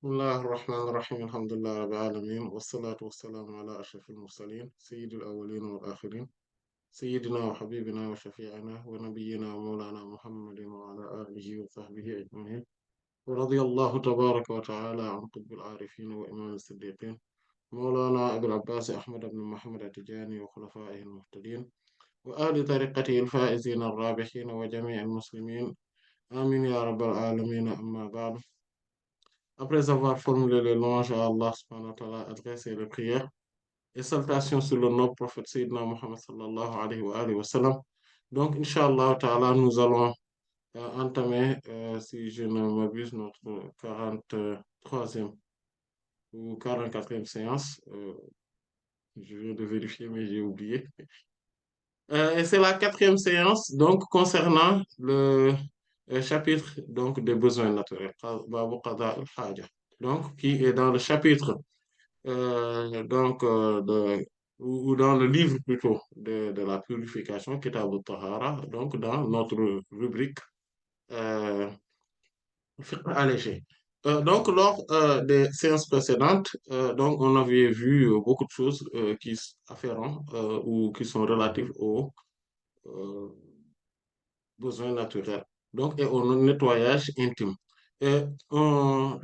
بسم الله الرحمن الرحيم الحمد لله رب العالمين والصلاة والسلام على أشرف المرسلين سيد الأولين والآخرين سيدنا وحبيبنا وشفيعنا ونبينا ومولانا محمد وعلى آله وصحبه أجمعين ورضي الله تبارك وتعالى عن قطب العارفين وإمام الصديقين مولانا أبي العباس أحمد بن محمد التجاني وخلفائه المهتدين وآل طريقته الفائزين الرابحين وجميع المسلمين آمين يا رب العالمين أما بعد. Après avoir formulé les louanges à Allah subhanahu wa ta'ala, adressé les prières et salutations sur le noble prophète Sayyidina Muhammad sallallahu alayhi wa alihi wa sallam. Donc, Inch'Allah ta'ala, nous allons entamer, si je ne m'abuse, notre 43e ou 44e séance. Je viens de vérifier, mais j'ai oublié. Et c'est la quatrième séance, donc, concernant le chapitre donc, des besoins naturels, Babu Qada al-Haja. Donc, qui est dans le chapitre ou dans le livre plutôt de la purification, Kitab al-Tahara, donc dans notre rubrique euh, fiqh allégé. Donc, lors des séances précédentes, donc on avait vu beaucoup de choses afférentes ou qui sont relatives aux euh, besoins naturels, donc et au nettoyage intime. Et on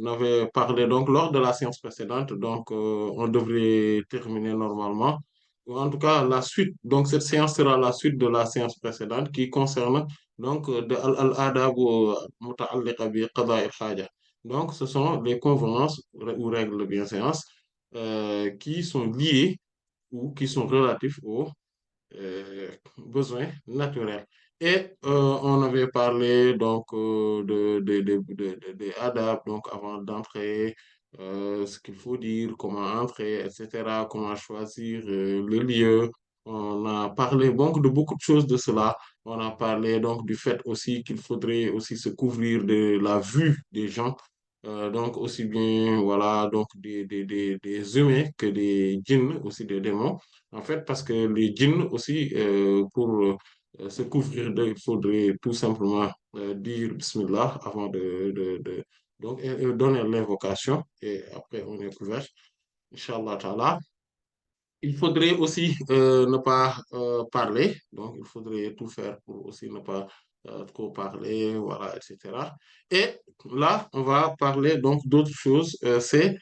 avait parlé donc lors de la séance précédente, donc on devrait terminer normalement. Ou en tout cas, la suite, donc cette séance sera la suite de la séance précédente qui concerne donc de al-adab muta'alliqa bi qada al-haja. Donc, ce sont les convenances ou règles de bienséance qui sont liées ou qui sont relatifs aux besoins naturels. Et on avait parlé donc de adab, donc avant d'entrer, ce qu'il faut dire, comment entrer, etc., comment choisir le lieu. On a parlé donc de beaucoup de choses de cela. On a parlé donc du fait aussi qu'il faudrait aussi se couvrir de la vue des gens. Donc aussi bien voilà donc des humains que des djinns, aussi des démons. En fait, parce que les djinns aussi, pour se couvrir d'eux, il faudrait tout simplement dire Bismillah avant donc, donner l'invocation et après on est couvert, Inch'Allah Ta'ala. Il faudrait aussi ne pas parler, donc il faudrait tout faire pour aussi ne pas trop parler, voilà, etc. Et là, on va parler donc d'autres choses, c'est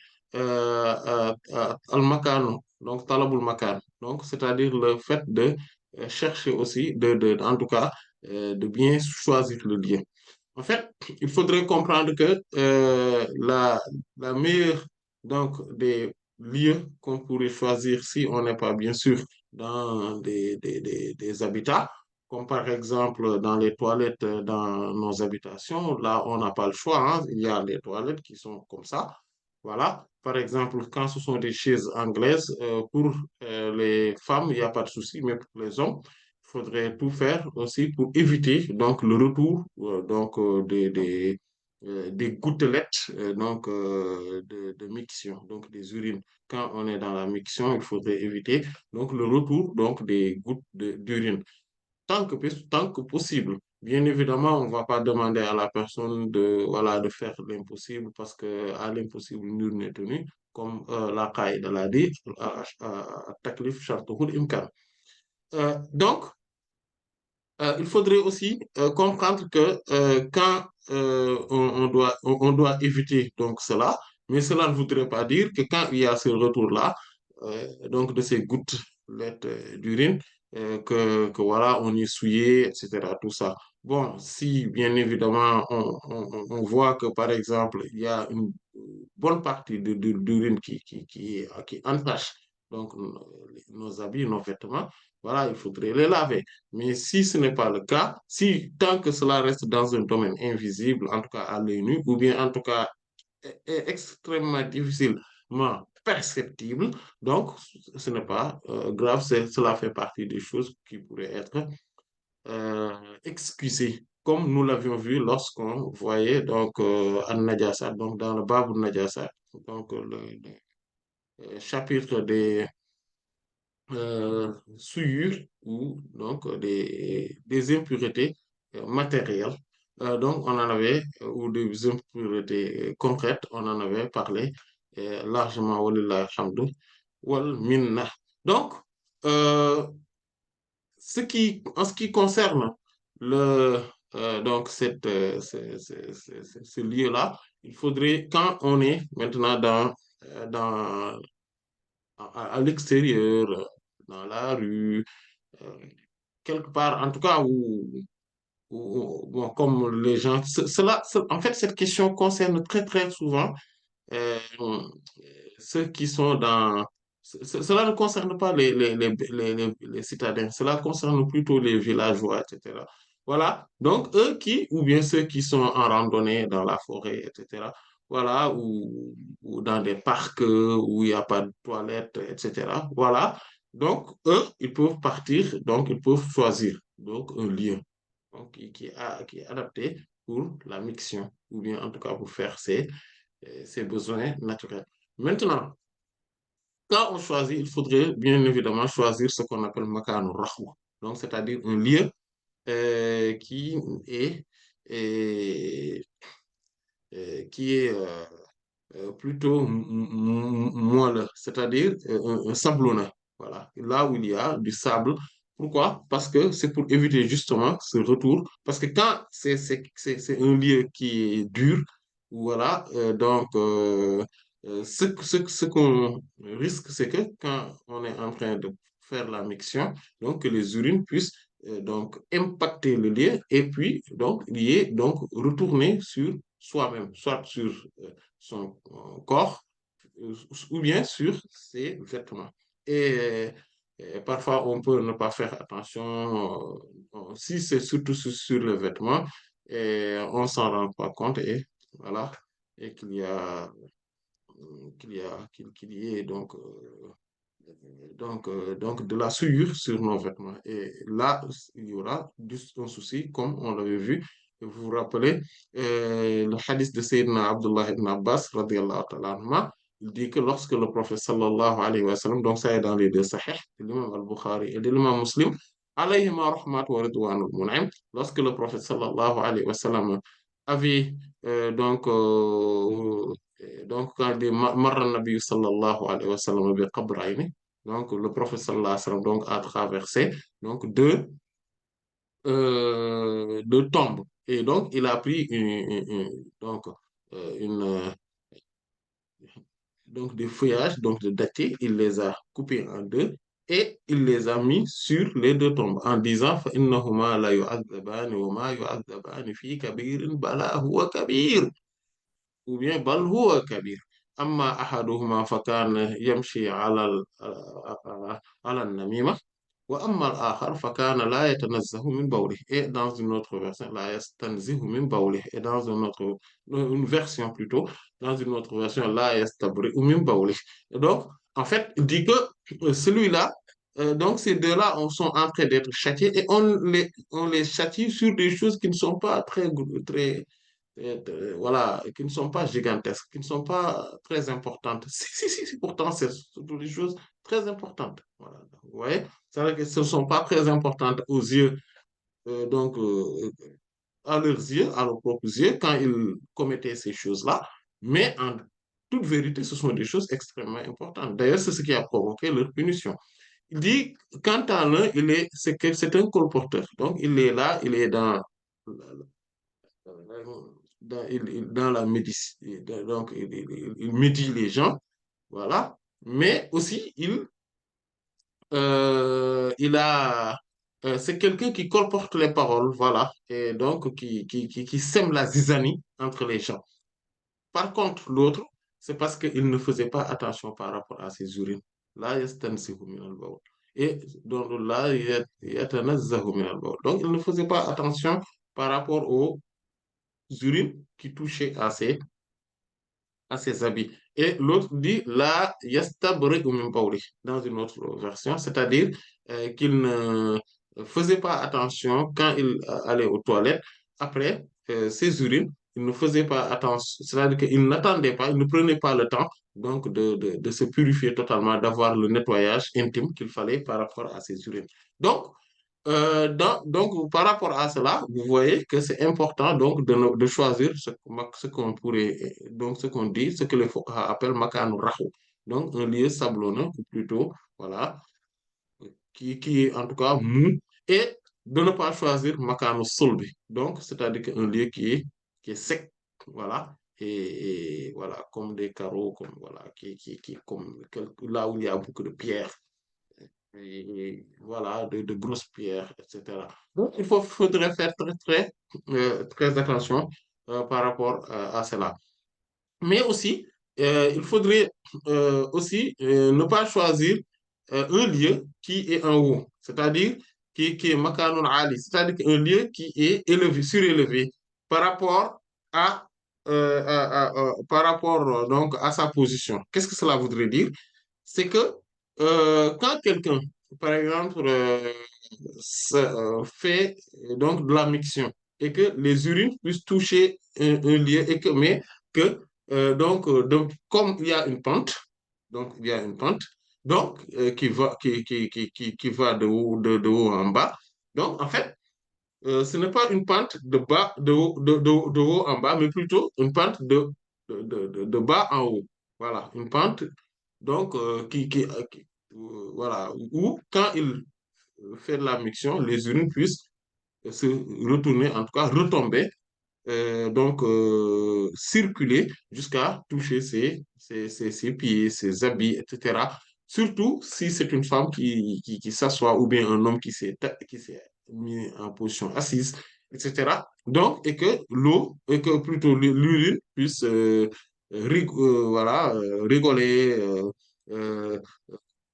al-makan, donc talabul makan, donc c'est-à-dire le fait de chercher aussi, en tout cas, de bien choisir le lieu. En fait, il faudrait comprendre que la meilleure donc, des lieux qu'on pourrait choisir si on n'est pas bien sûr dans des habitats, comme par exemple dans les toilettes dans nos habitations. Là, on n'a pas le choix, hein. Il y a les toilettes qui sont comme ça. Voilà. Par exemple, quand ce sont des chaises anglaises, pour les femmes, il n'y a pas de souci, mais pour les hommes, il faudrait tout faire aussi pour éviter donc le retour des gouttelettes de miction, donc des urines. Quand on est dans la miction, il faudrait éviter donc le retour donc des gouttes d'urine tant que possible. Bien évidemment, on ne va pas demander à la personne de, voilà, de faire l'impossible parce que à l'impossible, nul n'est tenu, comme la Qaïda l'a dit, taklif shartuhul imkan. Donc, il faudrait aussi comprendre que quand on doit éviter donc cela, mais cela ne voudrait pas dire que quand il y a ce retour-là, donc de ces gouttes d'urine, que voilà, on est souillé, etc., tout ça. Bon, si bien évidemment on voit que par exemple, il y a une bonne partie d'urine qui entache donc nos habits, nos vêtements, voilà, il faudrait les laver. Mais si ce n'est pas le cas, si tant que cela reste dans un domaine invisible, en tout cas à l'œil nu, ou bien en tout cas extrêmement difficilement perceptible, donc ce n'est pas grave, cela fait partie des choses qui pourraient être excusées, comme nous l'avions vu lorsqu'on voyait donc An-Najasat, donc dans le Babu Najasat, donc chapitre des souillures ou donc des impuretés matérielles. Donc, on en avait, ou des impuretés concrètes, on en avait parlé largement, walillahi alhamdu wal minna. Donc, euh, en ce qui concerne donc ce lieu-là, il faudrait, quand on est maintenant dans, à l'extérieur, dans la rue, euh, quelque part, en tout cas, bon, comme les gens, en fait, cette question concerne très, très souvent euh, ceux qui sont cela ne concerne pas les citadins, cela concerne plutôt les villageois, etc. Voilà, donc eux ou bien ceux qui sont en randonnée dans la forêt, etc. Voilà, ou dans des parcs où il n'y a pas de toilettes, etc. Voilà, donc eux, ils peuvent partir, donc ils peuvent choisir donc un lieu donc, qui est adapté pour la miction, ou bien en tout cas pour faire ses besoins naturels. Maintenant, quand on choisit, il faudrait bien évidemment choisir ce qu'on appelle makanu rahwa. Donc, c'est-à-dire un lieu qui est, euh, qui est plutôt moelleux, c'est-à-dire un sablonneux. Voilà, là où il y a du sable. Pourquoi? Parce que c'est pour éviter justement ce retour. Parce que quand c'est un lieu qui est dur, voilà, donc ce qu'on risque, c'est que quand on est en train de faire la miction, donc que les urines puissent donc impacter le lieu et puis donc lier, donc retourner sur soi-même, soit sur son corps ou bien sur ses vêtements. Et, parfois, on peut ne pas faire attention si c'est surtout sur le vêtement, et on s'en rend pas compte et voilà, et qu'il y ait donc de la souillure sur nos vêtements. Et là, il y aura un souci, comme on l'avait vu. Vous vous rappelez le hadith de Sayyidina Abdullah ibn Abbas, radiallahu ta'ala anhuma, il dit que lorsque le prophète sallallahu alayhi wa sallam, donc ça est dans les deux sahih, de l'imam al-Bukhari et de l'imam Muslim, alayhima rahmat wa ridwanul mun'im, lorsque le prophète sallallahu alayhi wa sallam avait donc quand il dit marra nabi sallallahu alayhi wa sallam bi qabrayni, donc, le prophète sallallahu alayhi wa sallam donc, a traversé donc, deux tombes. Et donc, il a pris donc, une, donc, des feuillages donc, de dattier, il les a coupés en deux et il les a mis sur les deux tombes en disant فَإِنَّهُمَا لَا يُعَذَّبَانِ وَمَا يُعَذَّبَانِ فِي كَبِيرٍ بَلَا هُوَ كَبِيرٌ ou bien بَلْ هُوَ كَبِيرٌ أما أحدهما فكان يمشي على النميمة وأما الآخر فكان لا يتنزه من بوله. Et dans une autre version, لا يستنزه من بوله. Et dans une version plutôt, dans une autre version, لا يستبرئ من بوله. Et donc, en fait, il dit que celui-là, donc ces deux-là sont en train d'être châtiés et on les châtie sur des choses qui ne sont pas voilà, qui ne sont pas gigantesques, qui ne sont pas très importantes. Si, pourtant, c'est surtout des choses très importantes. Voilà. Vous voyez? C'est vrai que ce ne sont pas très importantes aux yeux, donc à leurs yeux, à leurs propres yeux, quand ils commettaient ces choses-là, mais en toute vérité, ce sont des choses extrêmement importantes. D'ailleurs, c'est ce qui a provoqué leur punition. Il dit, quant à l'un, c'est un colporteur. Donc, il est là, il est dans la médecine. Donc, il médit les gens, voilà. Mais aussi, c'est quelqu'un qui colporte les paroles, voilà. Et donc, qui sème la zizanie entre les gens. Par contre, l'autre, c'est parce qu'il ne faisait pas attention par rapport à ses urines. Là, yastansihu min al-bawl. Et donc, là, yatanazzahu min al-bawl. Donc, il ne faisait pas attention par rapport aux urines qui touchaient à ses habits. Et l'autre dit la yastabri'u min bawli dans une autre version, c'est-à-dire qu'il ne faisait pas attention quand il allait aux toilettes après ses urines. Il ne faisait pas attention, c'est-à-dire qu'il n'attendait pas, il ne prenait pas le temps donc de se purifier totalement, d'avoir le nettoyage intime qu'il fallait par rapport à ses urines. Donc, Donc, par rapport à cela, vous voyez que c'est important donc de choisir ce qu'on pourrait, donc ce qu'on dit, ce que les Fuqaha appellent makanu rahu. Donc, un lieu sablonneux, ou plutôt, voilà, qui est en tout cas mou, et de ne pas choisir makanu sulbi. Donc, c'est-à-dire qu'un lieu qui est sec, voilà, et voilà, comme des carreaux, comme, voilà, comme là où il y a beaucoup de pierres et voilà, de grosses pierres, etc. Donc, faudrait faire très attention par rapport à cela. Mais aussi, il faudrait aussi ne pas choisir un lieu qui est en haut, c'est-à-dire qui est Makanun Ali, c'est-à-dire un lieu qui est élevé, surélevé par rapport à, par rapport donc à sa position. Qu'est-ce que cela voudrait dire? C'est que quand quelqu'un, par exemple, fait donc de la miction et que les urines puissent toucher un lieu et que mais que donc comme il y a une pente, donc il y a une pente donc qui va de haut en bas. Donc en fait, ce n'est pas une pente de bas de haut en bas, mais plutôt une pente de bas en haut. Voilà, une pente donc voilà où quand il fait de la miction, les urines puissent se retourner, en tout cas retomber, circuler jusqu'à toucher ses pieds, ses habits, etc. Surtout si c'est une femme qui s'assoit ou bien un homme qui s'est mis en position assise, etc. Donc, et que plutôt l'urine puisse voilà, rigoler, euh,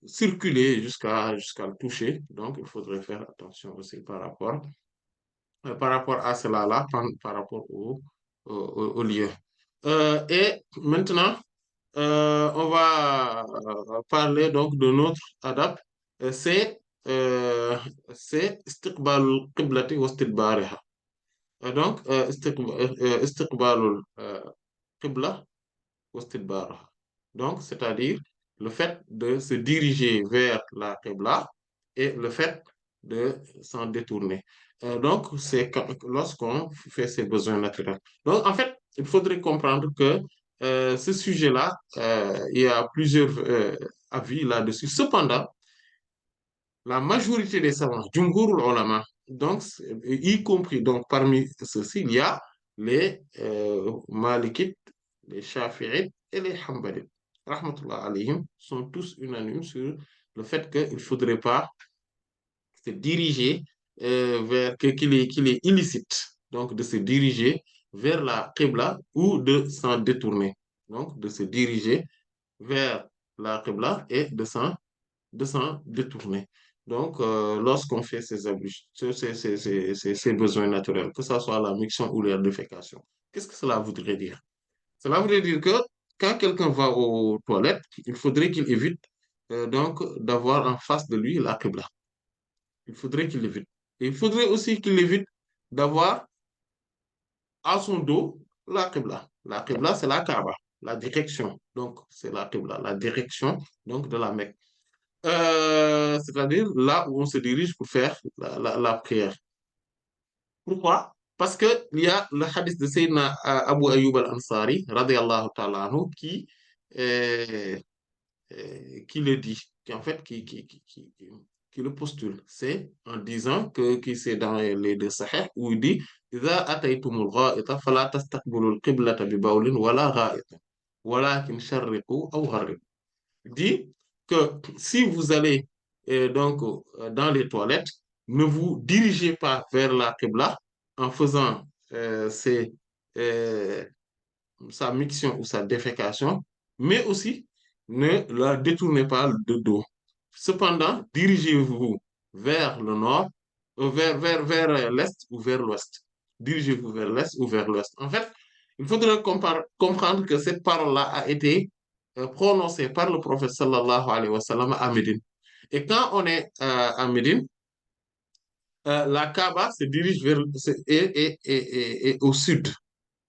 circuler jusqu'à le toucher. Donc, il faudrait faire attention aussi par rapport à cela là, par rapport au lieu. Et maintenant, on va parler donc de notre adab. Euh, C'est euh, c'est istiqbalul qiblati wa istidbariha. Donc, istiqbalul qibla wastidbaraha. Donc, c'est-à-dire le fait de se diriger vers la Qibla et le fait de s'en détourner. Donc, c'est lorsqu'on fait ses besoins naturels. Donc, en fait, il faudrait comprendre que ce sujet-là, il y a plusieurs avis là-dessus. Cependant, la majorité des savants, Jumhurul ulama, donc, y compris donc parmi ceux-ci, il y a les Malikites, les Shafi'ites et les Hanbalites. Rahmatullah alayhim sont tous unanimes sur le fait qu'il ne faudrait pas se diriger qu'il est illicite donc de se diriger vers la Qibla ou de s'en détourner. Donc, de se diriger vers la Qibla et de s'en détourner. Donc, lorsqu'on fait ces besoins naturels, que ce soit la miction ou la défécation, qu'est-ce que cela voudrait dire? Cela voudrait dire que quand quelqu'un va aux toilettes, il faudrait qu'il évite donc d'avoir en face de lui la Qibla. Il faudrait qu'il évite. Et il faudrait aussi qu'il évite d'avoir à son dos la Qibla. La Qibla, c'est la Kaaba, la direction. Donc, c'est la Qibla, la direction donc, de la Mecque. C'est-à-dire là où on se dirige pour faire la prière. Pourquoi? Parce qu'il y a le hadith de Sayyidina Abu Ayyub al-Ansari, radiallahu ta'ala anhu, euh, qui le dit, qui en fait, qui le postule. C'est en disant que c'est dans les deux Sahih où il dit إذا أتيتم الغائط فلا تستقبلوا القبلة ببول ولا غائط ولكن شرقوا أو غربوا. Dit que si vous allez dans les toilettes, ne vous dirigez pas vers la Qibla en faisant euh, ses, euh, sa miction ou sa défécation, mais aussi ne la détournez pas de dos. Cependant, dirigez-vous vers le nord, vers l'est ou vers l'ouest. Dirigez-vous vers l'est ou vers l'ouest. En fait, il faudrait comprendre que cette parole-là a été prononcée par le prophète sallallahu alayhi wa sallam à Médine. Et quand on est à Médine, la Kaaba se dirige et au sud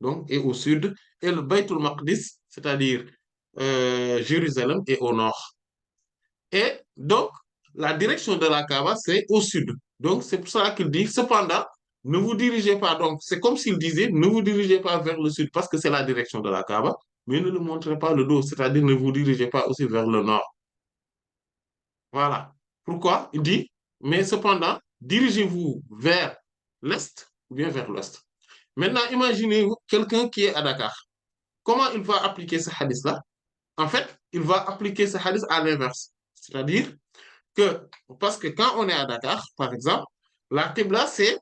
donc, et au sud, et le Baytul Maqdis, c'est-à-dire Jérusalem, est au nord. Et donc, la direction de la Kaaba, c'est au sud. Donc, c'est pour cela qu'il dit, cependant, ne vous dirigez pas. Donc, c'est comme s'il disait, ne vous dirigez pas vers le sud parce que c'est la direction de la Kaaba, mais ne le montrez pas le dos, c'est-à-dire ne vous dirigez pas aussi vers le nord. Voilà. Pourquoi? Il dit, mais cependant, dirigez-vous vers l'est ou bien vers l'ouest. Maintenant, imaginez quelqu'un qui est à Dakar. Comment il va appliquer ce hadith-là? En fait, il va appliquer ce hadith à l'inverse. C'est-à-dire que, parce que quand on est à Dakar, par exemple, la Qibla, c'est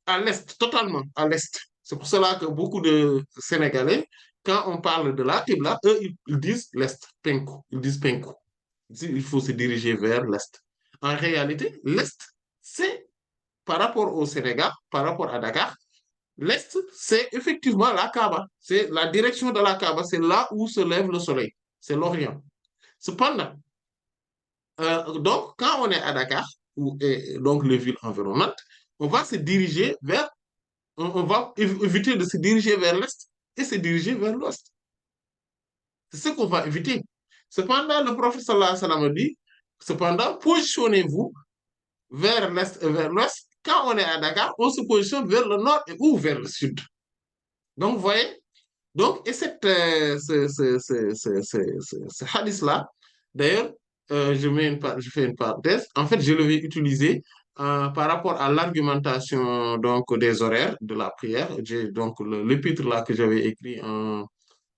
à l'est, totalement à l'est. C'est pour cela que beaucoup de Sénégalais, quand on parle de la Qibla, eux, ils disent l'est, Penku. Ils disent Penku. Il faut se diriger vers l'est. En réalité, l'est, c'est par rapport au Sénégal, par rapport à Dakar, l'est, c'est effectivement la Kaaba. C'est la direction de la Kaaba, c'est là où se lève le soleil. C'est l'Orient. Cependant, donc, quand on est à Dakar, ou donc les villes environnantes, on va se diriger vers, on va éviter de se diriger vers l'est et se diriger vers l'ouest. C'est ce qu'on va éviter. Cependant, le prophète sallallahu alayhi wa sallam dit, cependant, positionnez-vous vers l'est et vers l'ouest. Quand on est à Dakar, on se positionne vers le nord ou vers le sud. Donc, vous voyez, donc, et ce hadith-là, d'ailleurs, je fais une parenthèse. En fait, je l'avais utilisé par rapport à l'argumentation donc des horaires de la prière. J'ai donc l'épître là que j'avais écrit en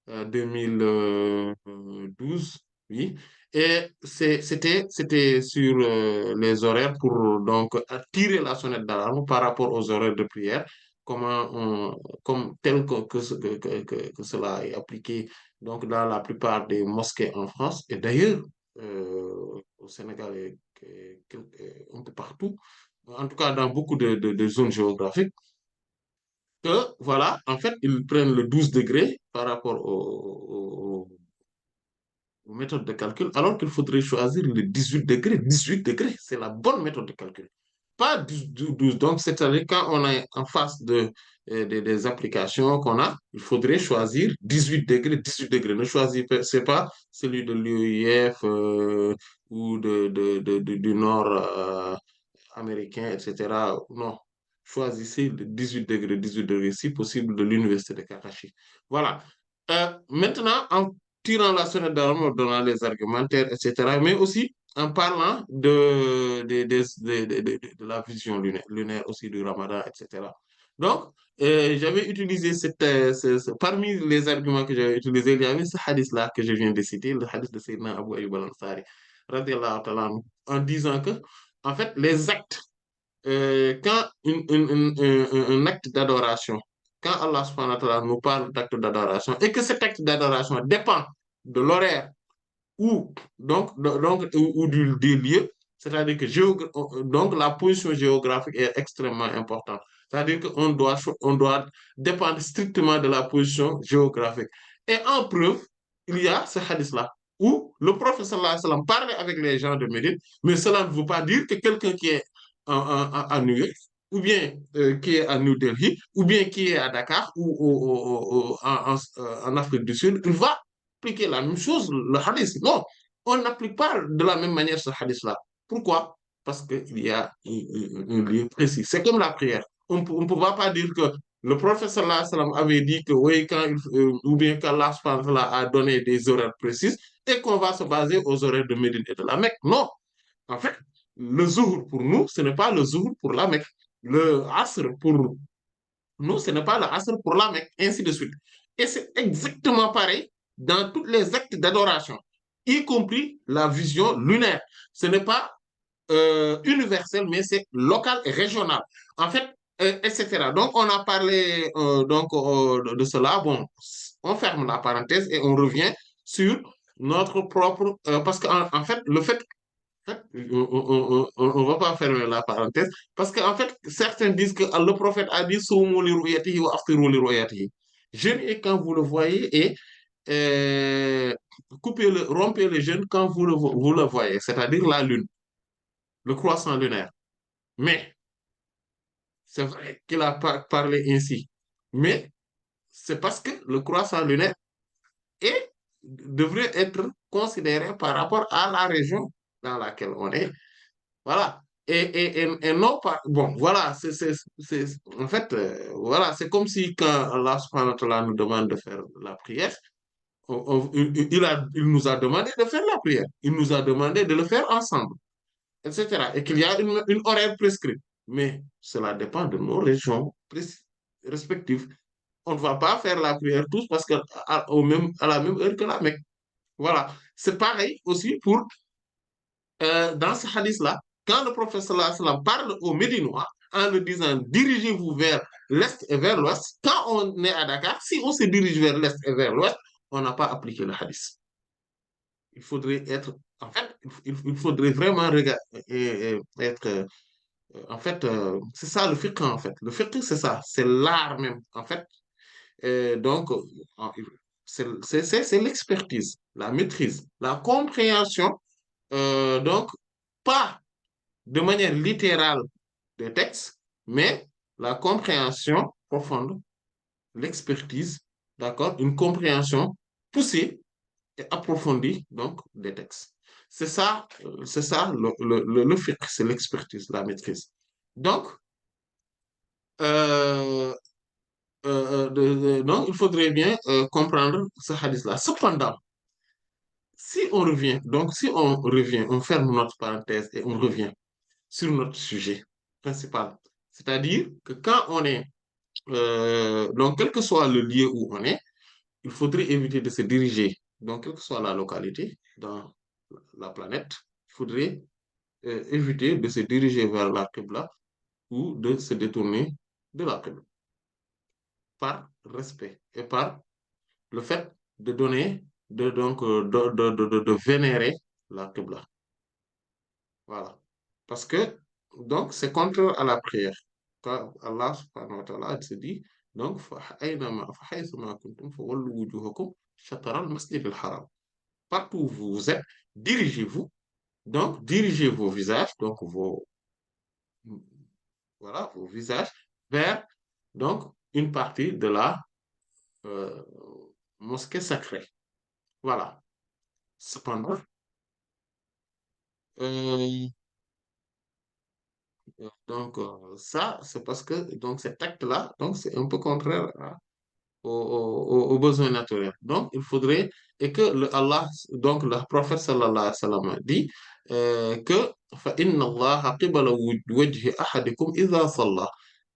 2012, oui. Et c'était sur les horaires pour donc tirer la sonnette d'alarme par rapport aux horaires de prière, comment comme tel que cela est appliqué donc dans la plupart des mosquées en France et d'ailleurs au Sénégal et un peu partout, en tout cas dans beaucoup de zones géographiques que, voilà, en fait, ils prennent le 12 degrés par rapport aux méthodes de calcul, alors qu'il faudrait choisir le 18 degrés. 18 degrés, c'est la bonne méthode de calcul. Pas 12. Donc, c'est-à-dire quand on est en face des applications qu'on a, il faudrait choisir 18 degrés. 18 degrés. Ne choisissez pas celui de l'UIF ou du Nord américain, etc. Non, choisissez le 18 degrés, si possible, de l'université de Kakashi. Voilà. Maintenant, en tirant la sonnette d'alarme, en donnant les argumentaires, etc., mais aussi en parlant de la vision lunaire aussi du Ramadan, etc. Donc, j'avais utilisé parmi les arguments que j'avais utilisés, il y avait ce hadith-là que je viens de citer, le hadith de Sayyidina Abu Ayyub al-Ansari, radiallahu ta'ala anhu, en disant que, en fait, les actes quand un acte d'adoration, quand Allah subhanahu wa ta'ala nous parle d'acte d'adoration et que cet acte d'adoration dépend de l'horaire ou ou du lieu, c'est-à-dire que donc la position géographique est extrêmement importante. C'est-à-dire on doit dépendre strictement de la position géographique. Et en preuve, il y a ce hadith-là où le prophète sallallahu alayhi wa sallam parlait avec les gens de Médine, mais cela ne veut pas dire que quelqu'un qui est à New York, ou bien qui est à New Delhi, ou bien qui est à Dakar ou en Afrique du Sud, il va appliquer la même chose, le hadith. Non, on n'applique pas de la même manière ce hadith-là. Pourquoi? Parce qu'il y a un lieu précis. C'est comme la prière. On ne peut pas dire que le prophète sallallahu alayhi wa sallam avait dit que oui, ou bien qu'Allah subhanahu wa ta'ala a donné des horaires précises et qu'on va se baser aux horaires de Médine et de la Mecque. Non, en fait, le zuhr pour nous, ce n'est pas le zuhr pour la Mecque. Le asr pour nous, ce n'est pas le asr pour la Mecque, ainsi de suite. Et c'est exactement pareil dans tous les actes d'adoration, y compris la vision lunaire. Ce n'est pas universel, mais c'est local et régional. En fait, etc. Donc, on a parlé de cela. Bon, on ferme la parenthèse et on revient sur notre propre... parce qu'en en fait, fait, on va pas fermer la parenthèse parce qu'en fait, certains disent que le prophète a dit Soumu li ru'yatihi wa aftiru li ru'yatihi. Jeûnez quand vous le voyez et euh, rompez le jeûne quand vous le voyez, c'est-à-dire la lune, le croissant lunaire. Mais c'est vrai qu'il a parlé ainsi. Mais c'est parce que le croissant lunaire devrait être considéré par rapport à la région dans laquelle on est. Voilà. Et non pas, bon, voilà, en fait, voilà, c'est comme si quand Allah subhanahu wa ta'ala nous demande de faire la prière, il nous a demandé de faire la prière, il nous a demandé de le faire ensemble, etc. Et qu'il y a une horaire prescrite. Mais cela dépend de nos régions respectives. On ne va pas faire la prière tous parce que à la même heure que la Mecque. Voilà. C'est pareil aussi pour dans ce hadith-là, quand le prophète sallallahu alayhi wa sallam parle aux Médinois en leur disant dirigez-vous vers l'est et vers l'ouest, quand on est à Dakar, si on se dirige vers l'est et vers l'ouest, on n'a pas appliqué le hadith. Il faudrait être, en fait, il faudrait vraiment être, en fait, c'est ça le fiqh en fait. Le fiqh, c'est ça, c'est l'art même, en fait. Donc, c'est l'expertise, la maîtrise, la compréhension, donc, pas de manière littérale des textes, mais la compréhension profonde, l'expertise, d'accord, une compréhension poussée et approfondie donc des textes. C'est ça le fiqh, c'est l'expertise, la maîtrise. Donc, euh, donc, il faudrait bien comprendre ce hadith-là. Cependant, si on revient, donc si on revient, on ferme notre parenthèse et on revient sur notre sujet principal. C'est-à-dire que quand on est, donc quel que soit le lieu où on est, il faudrait éviter de se diriger, donc quelle que soit la localité dans la planète, il faudrait éviter de se diriger vers la Qibla ou de se détourner de la Qibla par respect et par le fait de donner, de vénérer la Qibla. Voilà. Parce que, donc, c'est contraire à la prière. Quand Allah subhanahu wa ta'ala se dit, donc, فَحَيْثُمَا كُنْتُمْ فَوَلُّوا وُجُوهَكُمْ شَطْرَ الْمَسْجِدِ الْحَرَامِ. Partout où vous êtes, dirigez-vous, donc, dirigez vos visages, donc, voilà, vos visages vers, donc, une partie de la euh, mosquée sacrée. Voilà. Cependant, euh, ça, c'est parce que donc cet acte-là, donc c'est un peu contraire aux besoins naturels. Donc, il faudrait, et que Allah, donc le prophète sallallahu alayhi wa sallam a dit que فَإِنَّ اللَّهَ قِبَلَ وَجْهِ أَحَدِكُمْ إِذَا صَلَّى.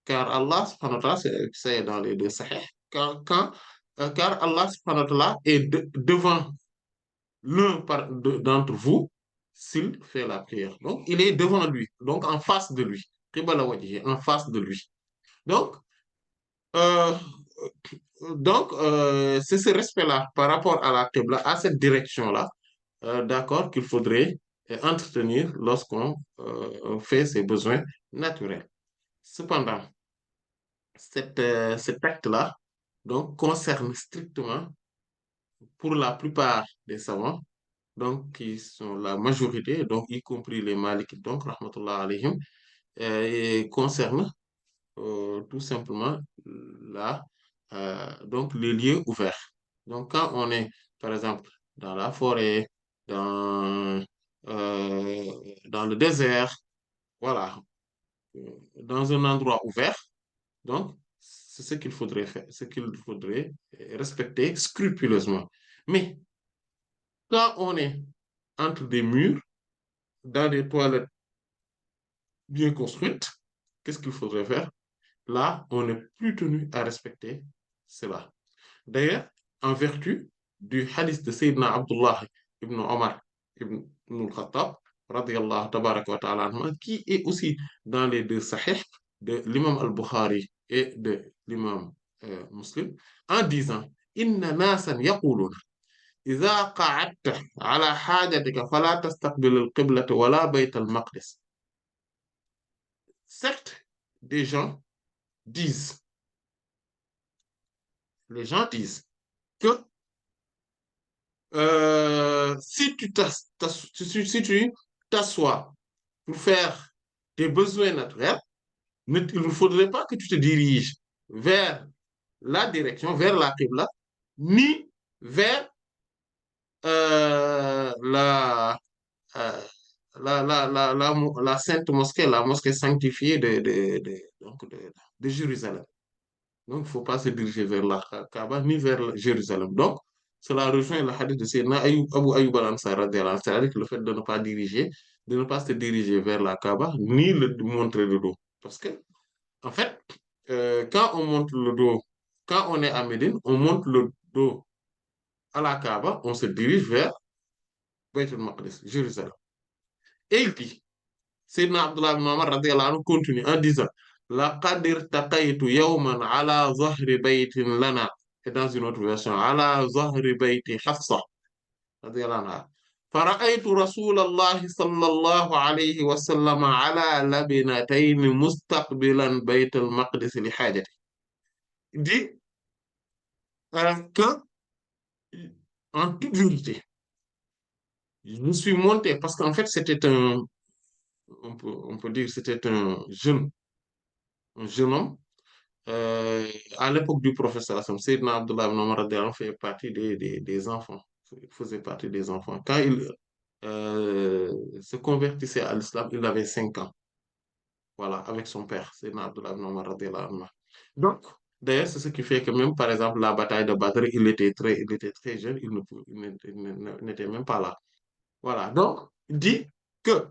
Car Allah, subhanahu wa ta'ala, c'est dans les deux sahih, car Allah, subhanahu wa ta'ala, est devant d'entre vous s'il fait la prière. Donc, il est devant lui, donc en face de lui. Qibala wajhi, en face de lui. Donc, euh, c'est ce respect-là par rapport à la Qibla, à cette direction-là, d'accord, qu'il faudrait entretenir lorsqu'on fait ses besoins naturels. Cependant, cet acte-là donc, concerne strictement, pour la plupart des savants, donc qui sont la majorité, donc y compris les Malikites, donc rahmatullah alayhim, et concerne tout simplement là, donc les lieux ouverts. Donc quand on est, par exemple, dans la forêt, dans, dans le désert, voilà, dans un endroit ouvert, donc c'est ce qu'il faudrait faire, ce qu'il faudrait respecter scrupuleusement. Mais quand on est entre des murs, dans des toilettes bien construites, qu'est-ce qu'il faudrait faire? Là, on n'est plus tenu à respecter cela. D'ailleurs, en vertu du hadith de Sayyidina Abdullah ibn Omar ibn al-Khattab, radiyallahu tabarak wa ta'ala anhuma, qui est aussi dans les deux sahih de l'imam al-Bukhari et de l'imam Muslim, en disant Inna nasan yaquluna إذا قعدت على حاجتك فلا تستقبل القبلة ولا بيت المقدس. Certes, des gens disent, les gens disent que si tu t'assois pour faire tes besoins naturels, il ne faudrait pas que tu te diriges vers la direction, vers la Qibla, ni vers la, euh, la sainte mosquée, la mosquée sanctifiée de Jérusalem. Donc, il ne faut pas se diriger vers la Kaaba ni vers Jérusalem. Donc, cela rejoint le hadith de Sayyidina Abu Ayyub al-Ansari radiyallahu anhu, c'est-à-dire que le fait de ne pas diriger, de ne pas se diriger vers la Kaaba, ni le montrer le dos. Parce que, en fait, quand on montre le dos, quand on est à Médine, on montre le dos à la Kaaba, on se dirige vers Bayt al-Maqdis, Jérusalem. Et il dit, Sayyidina Abdullah ibn Umar radiyallahu anhu continue en disant laqad irtaqaytu yawman ala zahri baytin lana. Et dans une autre version, ala zahri bayti Hafsa radiyallahu anha. فرأيت رسول الله صلى الله عليه وسلم على لبنتين مستقبلا بيت المقدس لحاجته. Il dit que, en toute vérité, je suis monté parce qu'en fait, on peut dire, c'était un jeune homme. À l'époque du professeur Hassan, Sayyidina Abdullah ibn Umar radiyallahu anhu fait partie des enfants, il faisait partie des enfants. Quand il se convertissait à l'islam, il avait 5 ans, voilà, avec son père, Sayyidina Abdullah ibn Umar radiyallahu anhu. Donc, d'ailleurs, c'est ce qui fait que même, par exemple, la bataille de Badr, il était très jeune, il n'était même pas là. Voilà, donc, il dit que,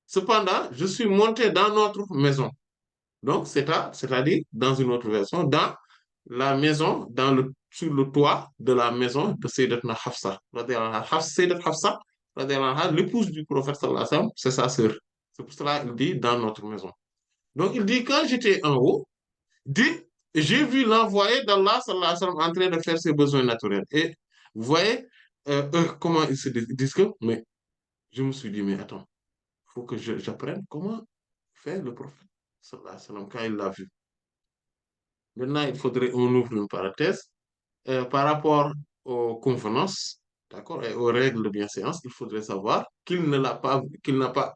cependant, je suis monté dans notre maison. Donc, c'est-à-dire, dans une autre version, dans la maison, sur le toit de la maison de Sayyidatna Hafsa. Sayyidat Hafsa, l'épouse du prophète sallallahu alayhi wa sallam, c'est sa sœur. C'est pour cela qu'il dit dans notre maison. Donc, il dit, quand j'étais en haut, il dit, j'ai vu l'envoyé d'Allah sallallahu alayhi wa sallam en train de faire ses besoins naturels. Et vous voyez comment ils se disent que, mais je me suis dit, mais attends, il faut que j'apprenne comment faire le prophète sallallahu alayhi wa sallam quand il l'a vu. Maintenant, il faudrait, on ouvre une parenthèse. Par rapport aux convenances, d'accord, et aux règles de bienséance, il faudrait savoir qu'il n'a pas,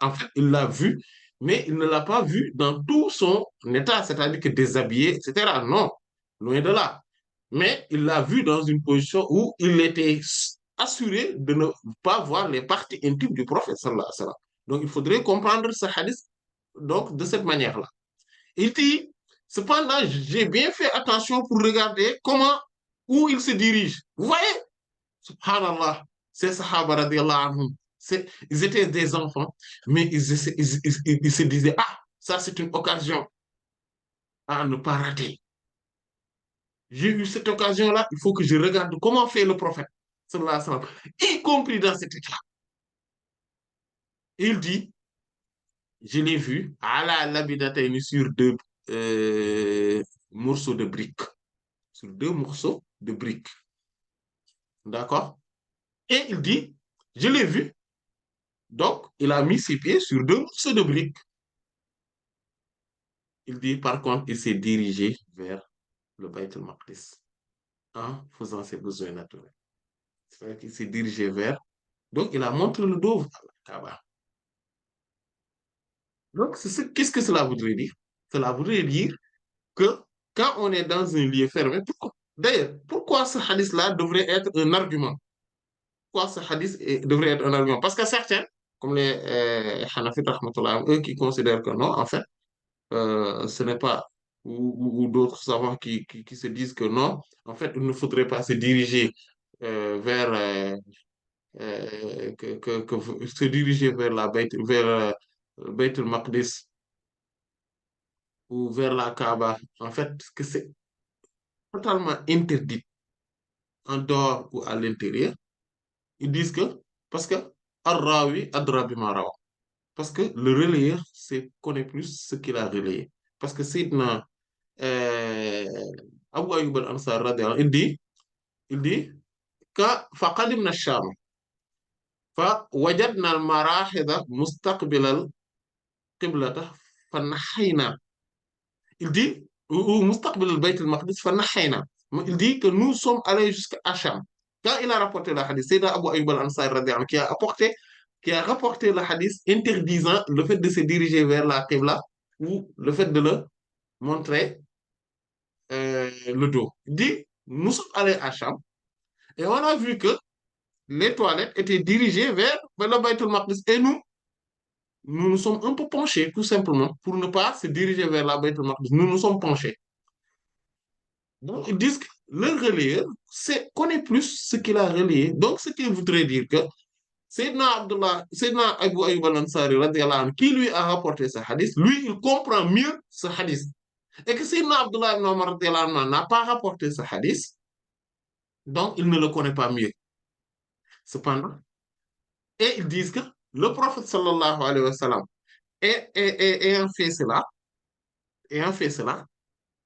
en fait, il l'a vu, mais il ne l'a pas vu dans tout son état, c'est-à-dire que déshabillé, etc. Non, loin de là. Mais il l'a vu dans une position où il était assuré de ne pas voir les parties intimes du prophète, sallallahu alayhi wa sallam. Donc, il faudrait comprendre ce hadith donc, de cette manière-là. Il dit, cependant, j'ai bien fait attention pour regarder où il se dirige. Vous voyez, subhanallah, ces sahaba radiallahu anhum, ils étaient des enfants, mais ils se disaient, ah, ça c'est une occasion à ne pas rater. J'ai eu cette occasion-là, il faut que je regarde comment fait le prophète, sallallahu alayhi wa sallam, y compris dans cet état. Il dit, je l'ai vu à la labidatayni sur euh, morceaux de briques. Sur 2 morceaux de briques. D'accord? Et il dit, je l'ai vu. Donc, il a mis ses pieds sur 2 morceaux de briques. Il dit, par contre, il s'est dirigé vers le Bayt al-Maqdis en faisant ses besoins naturels. C'est-à-dire qu'il s'est dirigé vers. Donc, il a montré le dos à la Kaaba. Donc, qu'est-ce que cela voudrait dire? Cela voudrait dire que quand on est dans un lieu fermé, d'ailleurs, pourquoi ce hadith-là devrait être un argument? Pourquoi ce hadith devrait être un argument? Parce que certains, comme les Hanafites, rahmatullah, eux qui considèrent que non, en fait, ce n'est pas, ou d'autres savants qui se disent que non, en fait, il ne faudrait pas se diriger vers, se diriger vers Bayt al-Maqdis ou vers la Kaaba, en fait, que c'est totalement interdit en dehors ou à l'intérieur. Ils disent que, parce que, Ar-Rawi adra bima rawa. Parce que le relayeur connaît plus ce qu'il a relayé. Parce que Sidna euh, Abu Ayyub al-Ansari radiyallahu anhu, il dit que فقدمنا الشام فوجدنا المراحض مستقبل القبلة فنحينا. Il dit مستقبل البيت المقدس فنحينا. Il dit que nous sommes allés jusqu'à Hacham. Quand il a rapporté le hadith, c'est Abu Ayyub al-Ansari radiyallahu anhu qui a rapporté le hadith interdisant le fait de se diriger vers la Qibla ou le fait de le montrer le dos. Il dit, nous sommes allés à Cham et on a vu que les toilettes étaient dirigées vers vers le Baytul Maqdis. Et nous nous sommes un peu penchés, tout simplement, pour ne pas se diriger vers la Baytul Maqdis. Nous nous sommes penchés. Donc, ils disent que le relayeur connaît plus ce qu'il a relayé. Donc, ce qui voudrait dire que Sayyidina Abu Ayyub al-Ansari, radiallahu anhu, qui lui a rapporté ce hadith, lui, il comprend mieux ce hadith. Et que Sayyidina Abdullah ibn Omar, radiallahu anhu, n'a pas rapporté ce hadith, donc il ne le connaît pas mieux. Cependant, et ils disent que le prophète sallallahu alayhi wa sallam ayant fait cela, ayant fait cela,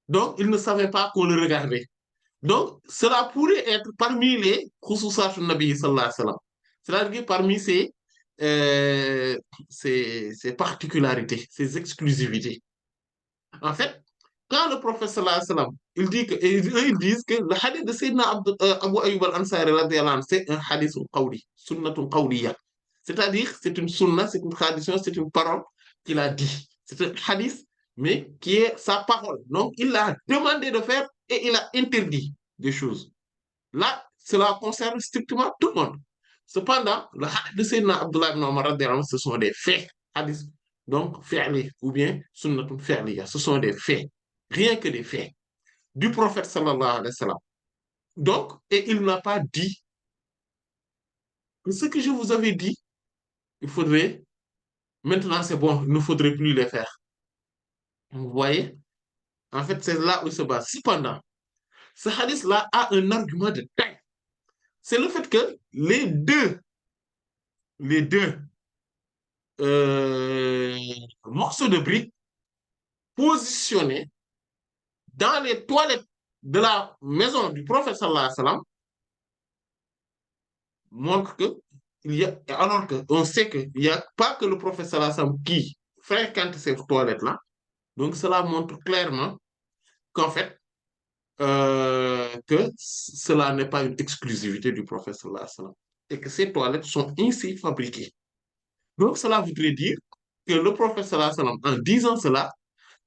donc il ne savait pas qu'on le regardait. Donc, cela pourrait être parmi les khususat Nabi sallallahu alayhi wa sallam. C'est-à-dire parmi ses particularités, ses exclusivités. En fait, quand le prophète sallallahu alayhi wa sallam, il dit que, et eux, ils disent que le hadith de Sayyidina Abu Ayyub al-Ansari, radiyallahu anhu, c'est un hadith qawli, sunnatul qawliya. C'est-à-dire, c'est une sunna, c'est une tradition, c'est une parole qu'il a dit. C'est un hadith, mais qui est sa parole. Donc, il a demandé de faire et il a interdit des choses. Là, cela concerne strictement tout le monde. Cependant, le hadith de Sayyidina Abdullah ibn Omar, radiyallahu anhu, ce sont des faits. Hadith, donc, fi'li, ou bien sunnatul fi'liya. Ce sont des faits. Rien que des faits. Du prophète sallallahu alayhi wa sallam. Donc, et il n'a pas dit que ce que je vous avais dit, il faudrait, maintenant c'est bon, il ne faudrait plus les faire. Vous voyez? En fait, c'est là où il se base. Cependant, ce hadith-là a un argument de taille. C'est le fait que les deux euh, morceaux de briques positionnés dans les toilettes de la maison du prophète sallallahu alayhi wa sallam montrent que il y a, alors qu'on sait qu'il n'y a pas que le prophète sallallahu alayhi wa sallam qui fréquente ces toilettes-là. Donc cela montre clairement qu'en fait, que cela n'est pas une exclusivité du prophète sallallahu alayhi wa sallam et que ces toilettes sont ainsi fabriquées. Donc cela voudrait dire que le prophète sallallahu alayhi wa sallam, en disant cela,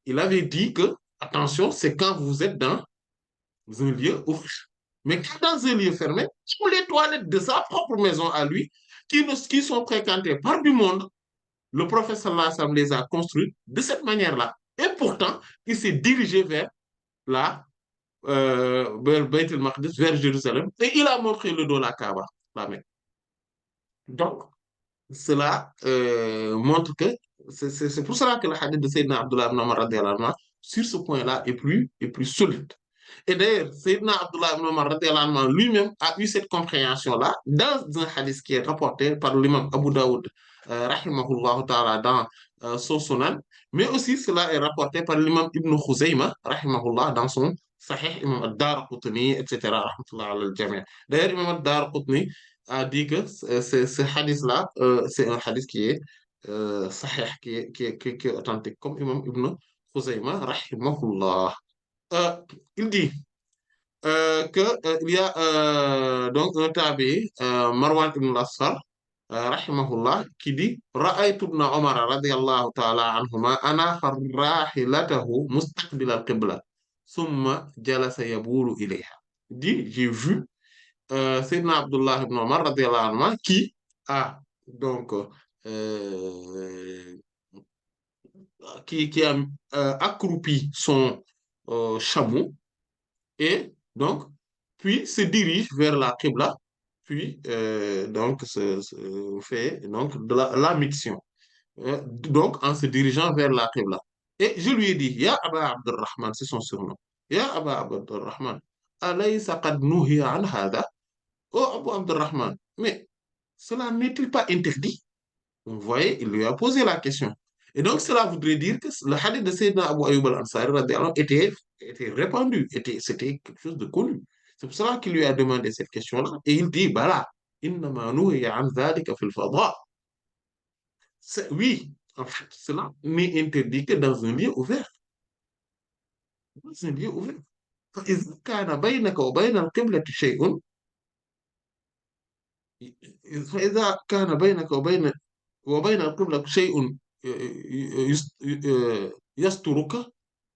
il avait dit que, attention, c'est quand vous êtes dans un lieu ouvert. Mais quand dans un lieu fermé, tous les toilettes de sa propre maison à lui, qui sont fréquentées par du monde, le prophète sallallahu alayhi wa sallam les a construites de cette manière-là. Et pourtant, il s'est dirigé vers la vers Beit el-Maqdis, vers Jérusalem, et il a montré le dos à la Kaaba, la Mecque. Donc, cela montre que c'est pour cela que le hadith de Sayyidina Abdullah ibn Omar radiyallahu anhu, sur ce point-là est plus solide. Et d'ailleurs, Sayyidina Abdullah ibn Omar radiyallahu anhu lui-même a eu cette compréhension-là dans un hadith qui est rapporté par l'imam Abu Daoud, rahimahullah ta'ala, dans son Sunan, mais aussi cela est rapporté par l'imam Ibn Khuzayma, rahimahullah, dans son Sahih, imam ad-Darqutni, etc., rahmatullah ala al-jami'. D'ailleurs, imam ad-Darqutni a dit que ce hadith-là, c'est un hadith qui est sahih, qui est authentique, comme imam Ibn Khuzayma, rahimahullah. Euh, il dit il y a donc un tabi, Marwan ibn al-Asfar, rahimahullah, qui dit Ra'aytu ibn Umar radiyallahu ta'ala anhuma anaxa rahilatahu mustaqbil al-qibla summa jalasa yabulu ilayha. Il dit, j'ai vu Sayyidina Abdullah ibn Umar radiyallahu anhuma qui a donc qui a accroupi son chameau et donc puis se dirige vers la Qibla, puis donc fait donc de la miction, donc en se dirigeant vers la Qibla. Et je lui ai dit, Ya Aba Abdurrahman, c'est son surnom. Ya Aba Abdurrahman, alaysa qad nuhiya an hadha? Oh Abu Abdurrahman, mais cela n'est-il pas interdit? Vous voyez, il lui a posé la question. Et donc, cela voudrait dire que le hadith de Sayyidina Abu Ayyub al-Ansari radiyallahu anhu, était répandu, c'était quelque chose de connu. C'est pour cela qu'il lui a demandé cette question-là. Et il dit, Bala, innama nuhiya an dhalika fil fada. Oui, en fait, cela n'est interdit que dans un lieu ouvert. Dans un lieu ouvert. فإذا كان بينك وبين القبلة شيء فإذا كان بينك وبين القبلة شيء يسترك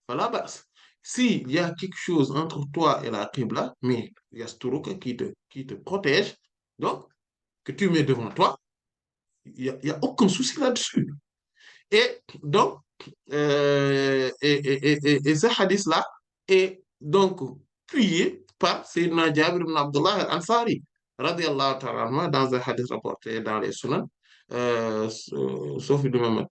فلا بأس. S'il y a quelque chose entre toi et la Qibla, mais yasturuka qui te protège, donc que tu mets devant toi, y a aucun souci là-dessus. Et donc, et ce hadith-là est donc appuyé par Sayyidina Jabir ibn Abdullah al-Ansari, radiallahu ta'ala anhu, dans un hadith rapporté dans les Sunan, sauf l'imam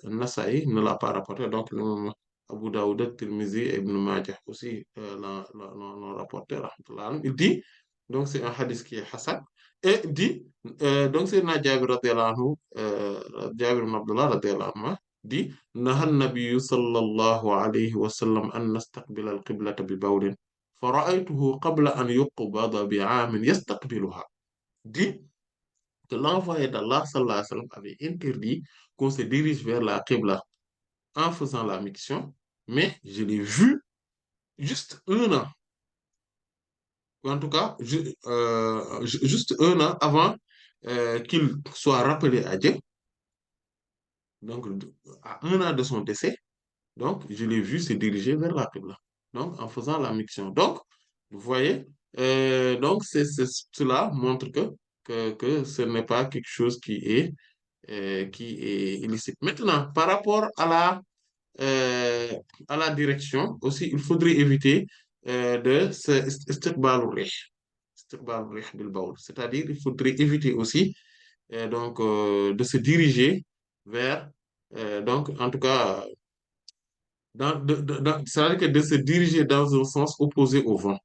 Nasa'i ne l'a pas rapporté, donc l'imam Abu Dawud, Tirmizi et Ibn Majah aussi l'ont rapporté, rahmatullah alayhi. Il dit, donc c'est un hadith qui est Hassan, et dit, donc Sayyidina Jabir radiallahu anhu, Jabir ibn Abdullah radiallahu anhu, dit naha nabiyu sallallahu alayhi wa sallam an nastaqbila al-qiblata bi bawlin fa ra'aytuhu qabla an yuqbada bi 'amin yastaqbiluha. Dit que l'envoyé d'Allah sallallahu alayhi wa sallam avait interdit qu'on se dirige vers la qibla en faisant la miction, mais je l'ai vu juste un an, ou en tout cas juste un an avant qu'il soit rappelé à Dieu, donc à un an de son décès. Donc, je l'ai vu se diriger vers la Qibla, donc en faisant la miction. Donc, vous voyez, donc cela montre que ce n'est pas quelque chose qui est illicite. Maintenant, par rapport euh, à la direction, aussi, il faudrait éviter de se istiqbalul rih, istiqbalul rih bil bawl. C'est-à-dire, il faudrait éviter aussi de se diriger vers, donc, en tout cas, c'est-à-dire que de se diriger dans un sens opposé au vent.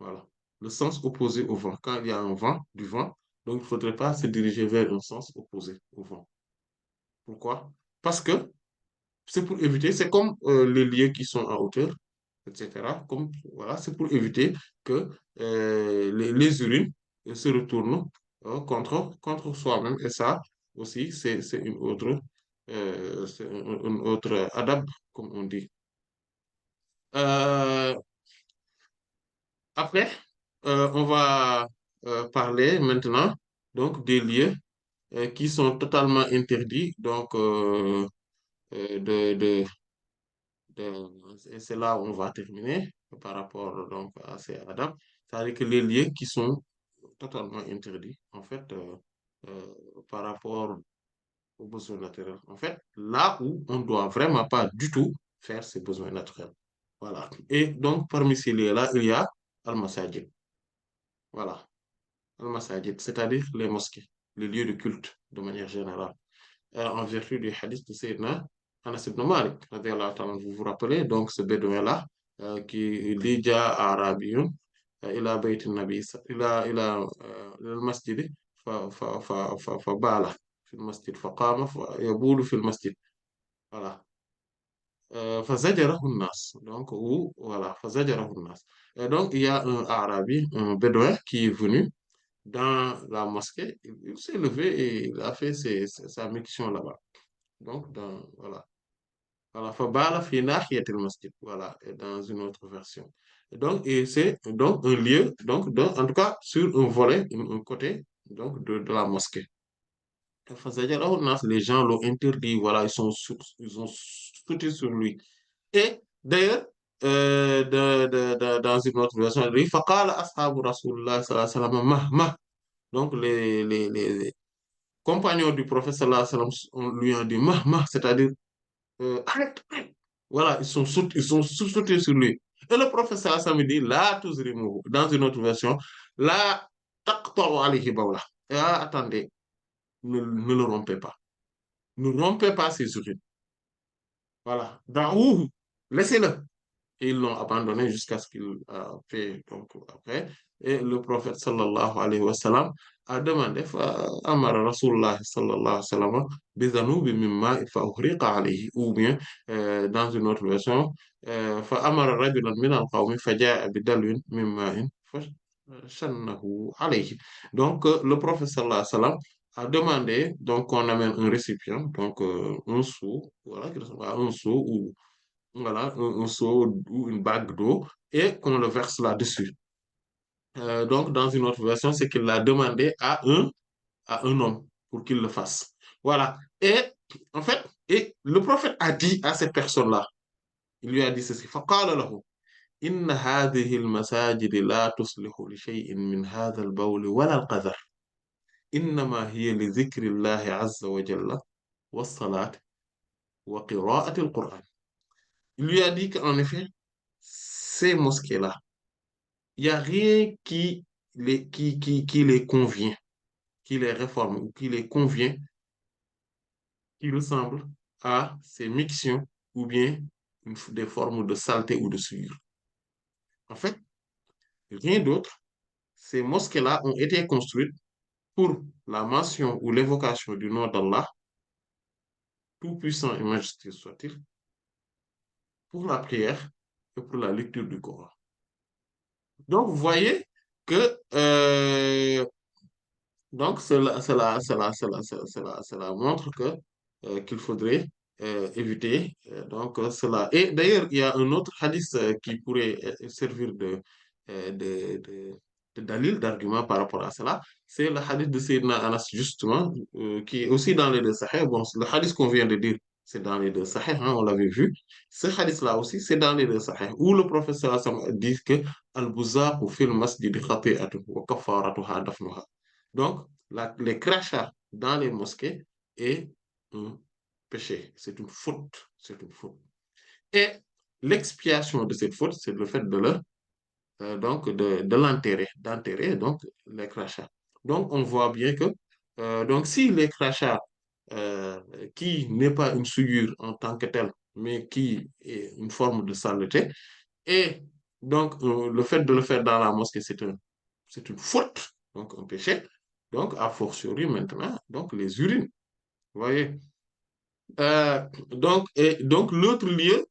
Voilà. Le sens opposé au vent. Quand il y a un vent, du vent, donc il ne faudrait pas se diriger vers un sens opposé au vent. Pourquoi? Parce que c'est pour éviter, c'est comme les lieux qui sont en hauteur, etc. Comme, voilà, c'est pour éviter que les urines se retournent contre soi-même. Et ça aussi, c'est c'est un autre adab, comme on dit. Euh, Après, on va parler maintenant donc des lieux qui sont totalement interdits. Donc, et c'est là où on va terminer par rapport donc, à ces adaptes. C'est-à-dire que les lieux qui sont totalement interdits, en fait, par rapport aux besoins naturels. En fait, là où on ne doit vraiment pas du tout faire ses besoins naturels. Voilà. Et donc, parmi ces lieux-là, il y a Al-Masajid. Voilà. Al-Masajid, c'est-à-dire les mosquées, les lieux de culte de manière générale. En vertu du hadith de Sayyidina Anas ibn Malik, radiyallahu ta'ala, vous vous rappelez, donc ce bédouin-là, qui dit Jaa Arabiyun ila bayt nabi ila al-masjid fa bala fi al-masjid fa qama yabulu fi al-masjid. Voilà. Fa zajarahu an-nas. Donc, ou, voilà, fa zajarahu an-nas. Et donc, il y a un Arabi, un bédouin qui est venu dans la mosquée, il s'est levé et il a fait sa mission là-bas. Donc, voilà. Voilà, Fabala fi nahiyatil masjid. Voilà, et dans une autre version. Et c'est donc un lieu, en tout cas, sur un volet, un côté, donc, de la mosquée. Les gens l'ont interdit, voilà, ils ont sauté sur lui. Et d'ailleurs, dans une autre version, il dit, Faqala ashabu Rasulullah sallallahu alayhi wa sallam, donc, les compagnons du prophète sallallahu alayhi wa sallam lui ont dit c'est-à-dire arrête, arrête. Voilà, ils sont sautés sur lui. Et le prophète sallallahu alayhi wa sallam dit la tuzrimuhu. Dans une autre version, la taqta'u alayhi bawla. Et attendez, ne le rompez pas. Ne rompez pas ses urines. Voilà. Laissez-le. Et ils l'ont abandonné jusqu'à ce qu'il a fait donc après. Et le prophète sallallahu alayhi wa sallam a demandé amara Rasulullah sallallahu alayhi wa sallam bizanubi mimma fa uhriqa alayhi ou bien dans une autre version fa amara rajulan min al-qawmi fa jaa bidalwin mimma fa shannahu alayhi. Donc le prophète sallallahu alayhi wa sallam a demandé donc qu'on amène un récipient donc un seau voilà un seau ou voilà, un seau ou une bague d'eau et qu'on le verse là-dessus. Donc, dans une autre version, c'est qu'il l'a demandé à un homme pour qu'il le fasse. Voilà. Et en fait, et le prophète a dit à cette personne-là, il lui a dit ceci, فقال له إن هذه المساجد لا تصلح لشيء من هذا البول ولا القذر. innama hiya li dhikrillahi azza wa jalla wa salat wa qira'ati al-Qur'an. Il lui a dit qu'en effet, ces mosquées-là, il n'y a rien qui les convient, qui les réforme ou qui les convient, qui ressemble à ces mictions ou bien des formes de saleté ou de souillure. En fait, rien d'autre. Ces mosquées-là ont été construites pour la mention ou l'évocation du nom d'Allah, tout puissant et majestueux soit-il, pour la prière et pour la lecture du Coran. Donc, vous voyez que donc cela montre que qu'il faudrait éviter cela. Et d'ailleurs, il y a un autre hadith qui pourrait servir de dalil, d'argument par rapport à cela. C'est le hadith de Sayyidina Anas, justement, qui est aussi dans les deux Sahih. Bon, le hadith qu'on vient de dire, c'est dans les deux Sahih, hein, on l'avait vu. Ce hadith-là aussi, c'est dans les deux Sahih, où le professeur dit que Al-Buzaqu fil masjid khati'atun wa kafaratuha dafnuha. Donc, les crachats dans les mosquées est un péché, c'est une faute, c'est une faute. Et l'expiation de cette faute, c'est le fait de l'enterrer, d'enterrer donc les crachats. Donc, on voit bien que donc si les crachats euh, qui n'est pas une souillure en tant que telle, mais qui est une forme de saleté, et donc le fait de le faire dans la mosquée, c'est une faute, donc un péché. Donc, a fortiori maintenant, donc les urines. Vous voyez? Donc l'autre lieu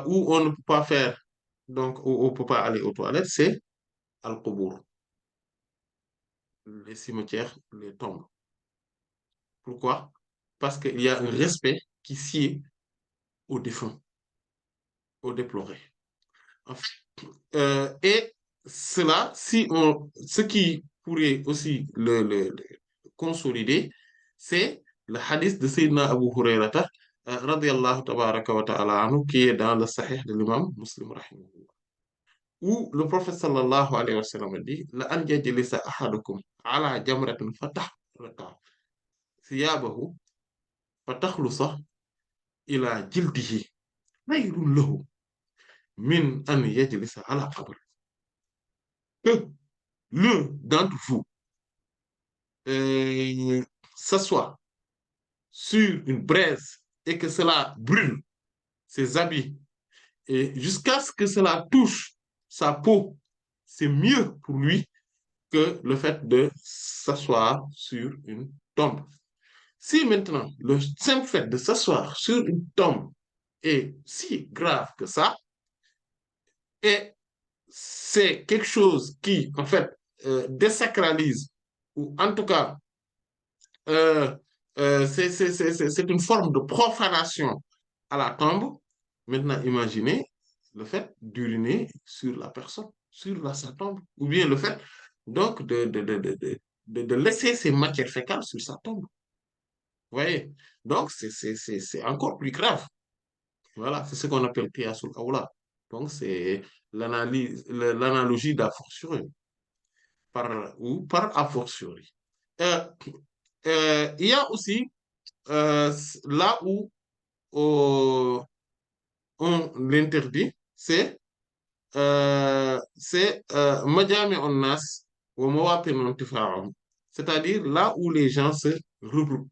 où on ne peut pas faire, donc où on ne peut pas aller aux toilettes, c'est Al-Qubour, les cimetières, les tombes. Pourquoi? Parce qu'il y a un respect qui sied aux défunts, aux déplorés. En fait, et cela, ce qui pourrait aussi le consolider, c'est le hadith de Sayyidina Abu Hurayrata, radiallahu tabaraka wa ta'ala anhu, qui est dans le Sahih de l'imam Muslim, rahimahullah, où le prophète sallallahu alayhi wa sallam dit, la an yajlisa ahadukum ala jamratin fatahraqa thiyabahu fatakhlusa ila jildihi khayrun lahu min an yajlisa ala qabr. Que l'un d'entre vous s'assoit sur une braise et que cela brûle ses habits et jusqu'à ce que cela touche sa peau, c'est mieux pour lui que le fait de s'asseoir sur une tombe. Si maintenant le simple fait de s'asseoir sur une tombe est si grave que ça, et c'est quelque chose qui, en fait, désacralise, ou en tout cas, euh, c'est une forme de profanation à la tombe. Maintenant, imaginez le fait d'uriner sur la personne, sur sa tombe, ou bien le fait donc de laisser ses matières fécales sur sa tombe. Vous voyez? Donc, c'est encore plus grave. Voilà, c'est ce qu'on appelle qiyasul awla. Donc, c'est l'analogie d'a fortiori, par a fortiori. Euh, il y a aussi là où euh, on l'interdit, majami onnas wa mawatin intifa'ahum. C'est-à-dire là où les gens se regroupent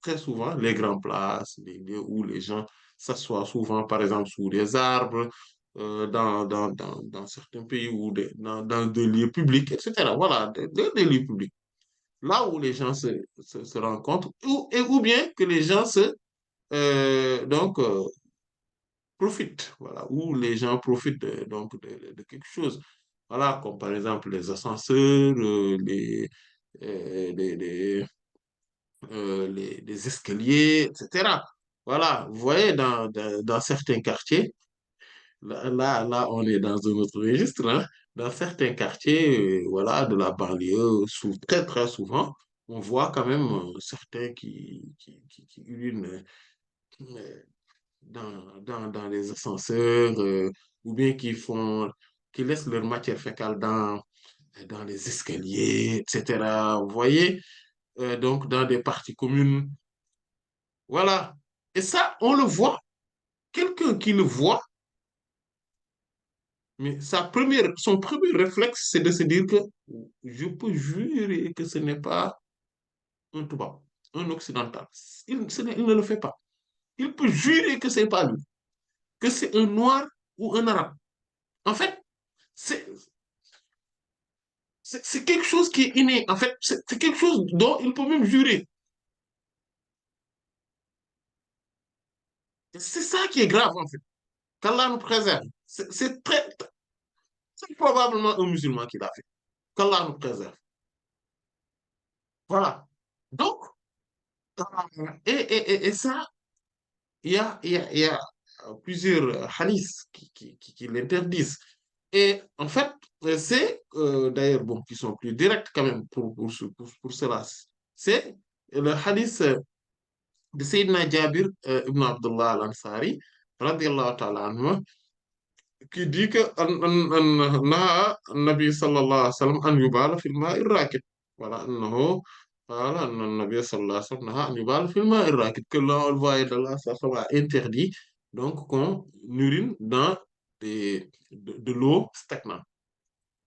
très souvent, les grandes places, les lieux où les gens s'assoient souvent, par exemple, sous des arbres, dans certains pays ou dans des lieux publics, etc. Voilà, des lieux publics. Là où les gens se rencontrent, ou bien que les gens profitent, voilà, où les gens profitent de quelque chose. Voilà, comme par exemple les ascenseurs, les, les escaliers, etc. Voilà, vous voyez, dans certains quartiers, là, on est dans un autre registre, hein. Dans certains quartiers, voilà, de la banlieue, très, très souvent, on voit quand même certains qui urinent dans les ascenseurs, ou bien qui laissent leur matière fécale dans les escaliers, etc. Vous voyez, donc dans des parties communes. Voilà. Et ça, on le voit. Quelqu'un qui le voit, mais son premier réflexe, c'est de se dire que je peux jurer que ce n'est pas un Touba, un occidental. Il ne le fait pas. Il peut jurer que c'est pas lui, que c'est un noir ou un arabe. En fait, c'est c'est quelque chose qui est inné. En fait, c'est quelque chose dont il peut même jurer. C'est ça qui est grave, en fait. Qu'Allah nous préserve. C'est probablement un musulman qui l'a fait. Qu'Allah nous préserve. Voilà. Donc, et ça, il y a plusieurs hadiths qui l'interdisent. Et en fait, c'est d'ailleurs, bon, qui sont plus directs quand même pour cela. C'est le hadith de Sayyidina Jabir ibn Abdullah al-Ansari, radiallahu ta'ala anhu, qui dit que naha nabi sallallahu alayhi wa sallam an yubala fil ma'i rakid. Voilà, annahu قال أن النبي صلى الله عليه وسلم نهى أن يبال في الماء الراكد, que l'envoyé de Allah a interdit donc qu'on urine dans de l'eau stagnante.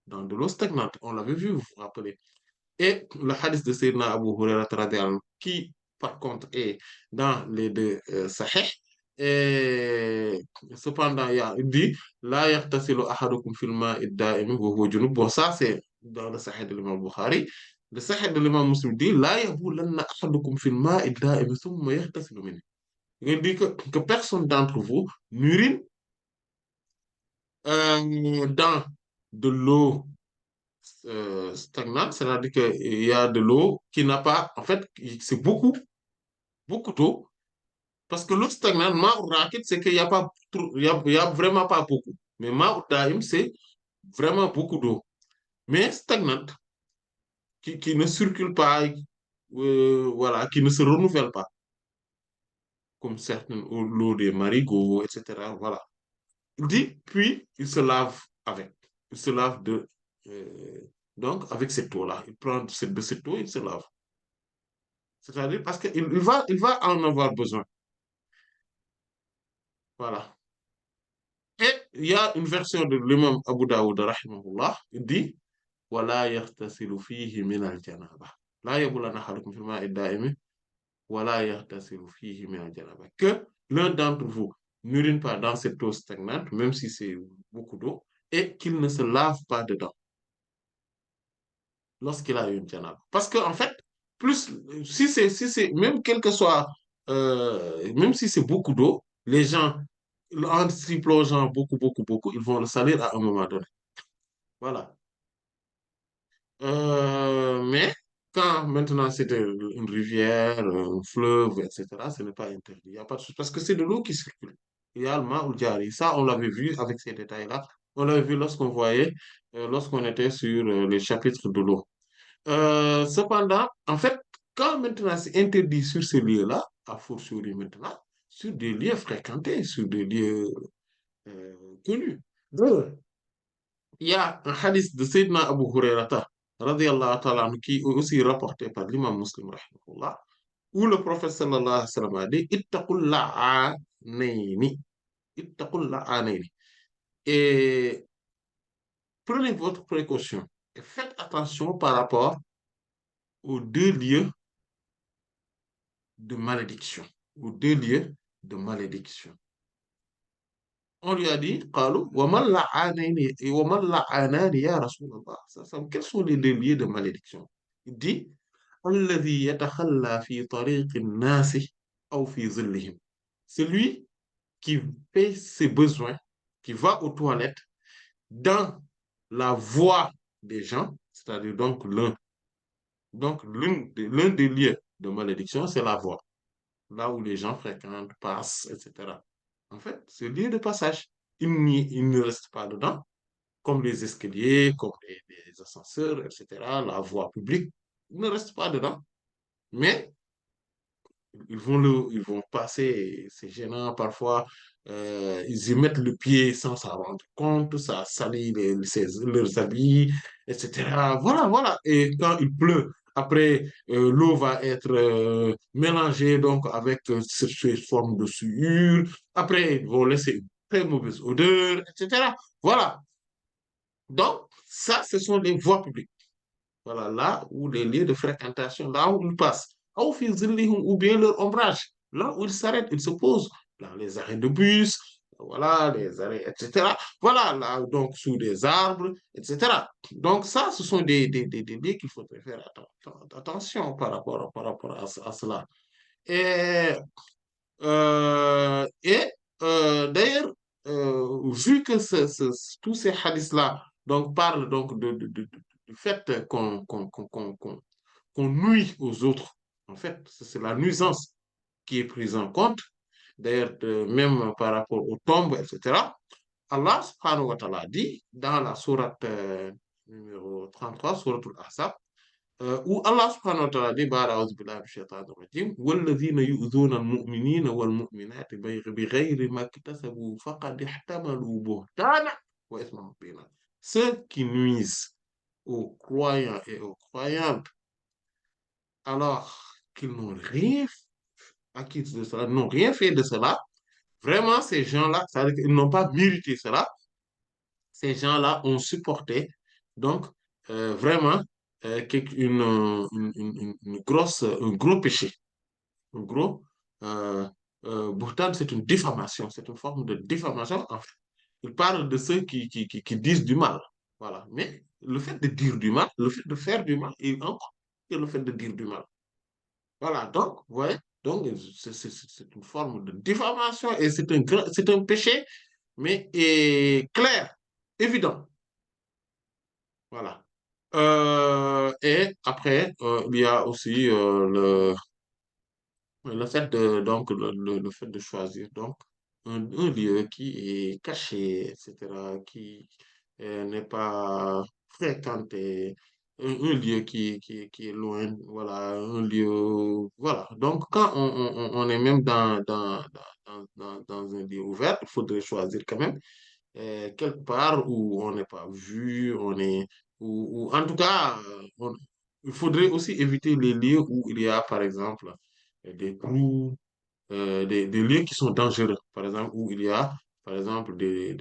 Dans de l'eau stagnante, on l'avait vu, vous vous rappelez. Et le hadith de Sayyidina Abu Hurairah radhiyallahu anhu, qui par contre est dans les deux sahih, et cependant il dit la yaghtasilu ahadukum fil ma'i da'imi wa huwa junub. Bon, ça c'est dans le sahih de l'imam Bukhari. Le sahih de l'imam Muslim dit la yabulanna ahadukum fil ma'i da'imi thumma yaghtasilu minhu. Il dit que personne d'entre vous n'urine dans de l'eau stagnante, c'est-à-dire qu'il y a de l'eau qui n'a pas, en fait, c'est beaucoup d'eau, parce que l'eau stagnante, ma'u rakid, c'est qu'il n'y a pas, il y a vraiment pas beaucoup. Mais ma'u daim, c'est vraiment beaucoup d'eau. Mais stagnante, qui ne circule pas, voilà, qui ne se renouvelle pas, comme certaines l'eau des marigots, etc. Voilà. Il dit, puis il se lave avec. Il se lave euh, donc, avec cette eau-là. Il prend de cette eau, il se lave. C'est-à-dire parce qu'il va en avoir besoin. Voilà. Et il y a une version de l'imam Abu Dawud, rahimahullah, il dit وَلَا يَغْتَسِلُ فِيهِ مِنَ الْجَنَابَةِ لَا يَبُولَنَّ أَحَدُكُمْ فِي الْمَاءِ الدَّائِمِ وَلَا يَغْتَسِلُ فِيهِ مِنَ الْجَنَابَةِ. Que l'un d'entre vous n'urine pas dans cette eau stagnante, même si c'est beaucoup d'eau, et qu'il ne se lave pas dedans lorsqu'il a une janaba. Parce que en fait, plus si c'est même quel que soit même si c'est beaucoup d'eau, les gens en s'y plongeant beaucoup, ils vont le salir à un moment donné. Voilà. Mais quand maintenant c'est une rivière, un fleuve, etc., ce n'est pas interdit. Il n'y a pas de souci parce que c'est de l'eau qui circule. Il y a le ma'ul jari. Ça, on l'avait vu avec ces détails-là. On l'avait vu lorsqu'on était sur les chapitres de l'eau. Cependant, en fait, quand maintenant c'est interdit sur ces lieux-là, à fortiori maintenant, sur des lieux fréquentés, sur des lieux connus. Donc, il y a un hadith de Sayyidina Abu Hurairata, radiallahu ta'ala anhu, qui est aussi rapporté par l'imam Muslim, rahimahullah, où le prophète sallallahu alayhi wa sallam a dit, ittaqul la'anayni, ittaqul la'anayni. Et prenez votre précaution et faites attention par rapport aux deux lieux de malédiction, ou deux lieux de malédiction. On lui a dit, قالوا وما اللعانين وما اللعانان يا رسول الله. Quels sont les deux lieux de malédiction? Il dit, الذي يتخلى في طريق الناس أو في ظلهم. Celui qui fait ses besoins, qui va aux toilettes dans la voie des gens, c'est-à-dire l'un des lieux de malédiction, c'est la voie, là où les gens fréquentent, passent, etc. En fait, c'est lieu de passage. Il ne reste pas dedans, comme les escaliers, comme les ascenseurs, etc., la voie publique, il ne reste pas dedans. Mais ils vont passer, c'est gênant parfois, ils y mettent le pied sans s'en rendre compte, ça salit leurs habits, etc. Voilà, voilà. Et quand il pleut, après, l'eau va être mélangée donc avec ces formes de souillure. Après, ils vont laisser une très mauvaise odeur, etc. Voilà. Donc, ça, ce sont les voies publiques. Voilà, là où les lieux de fréquentation, là où ils passent, ou bien leur ombrage, là où ils s'arrêtent, ils se posent, dans les arrêts de bus, voilà, les arrêts, etc. Voilà, là, donc, sous des arbres, etc. Donc, ça, ce sont des lieux qu'il faudrait faire attention par rapport à cela. Et, et d'ailleurs, vu que tous ces hadiths-là donc, parlent donc du fait qu'on nuit aux autres, en fait, c'est la nuisance qui est prise en compte, d'ailleurs, même par rapport aux tombes, etc. Allah subhanahu wa ta'ala dit dans la sourate numéro 33, sourate Al-Ahzab, où Allah subhanahu wa ta'ala dit, Ba'da a'udhu billahi minash shaitanir rajim, وَالَّذِينَ يُؤْذُونَ الْمُؤْمِنِينَ وَالْمُؤْمِنَاتِ بِغَيْرِ مَا اكْتَسَبُوا فَقَدِ احْتَمَلُوا بُهْتَانًا وَإِثْمًا مُبِينًا. Ceux qui nuisent aux croyants et aux croyantes alors qu'ils n'ont rien acquis de cela, n'ont rien fait de cela, vraiment ces gens-là, ça veut dire qu'ils n'ont pas mérité cela, ces gens-là ont supporté donc vraiment une grosse, un gros péché. Un gros, euh, Bhutan, c'est une diffamation, c'est une forme de diffamation. En fait, il parle de ceux qui disent du mal. Voilà. Mais le fait de dire du mal, le fait de faire du mal, et encore que le fait de dire du mal. Voilà. Donc, vous voyez, donc, c'est une forme de diffamation et c'est un péché, mais clair, évident. Voilà. Et après, il y a aussi le fait donc, le fait de choisir donc, un lieu qui est caché, etc., qui n'est pas fréquenté, un lieu qui est loin, voilà, un lieu, voilà. Donc, quand on est même dans un lieu ouvert, il faudrait choisir quand même quelque part où on n'est pas vu, ou en tout cas, il faudrait aussi éviter les lieux où il y a, par exemple, des trous, des lieux qui sont dangereux, par exemple, où il y a, par exemple, des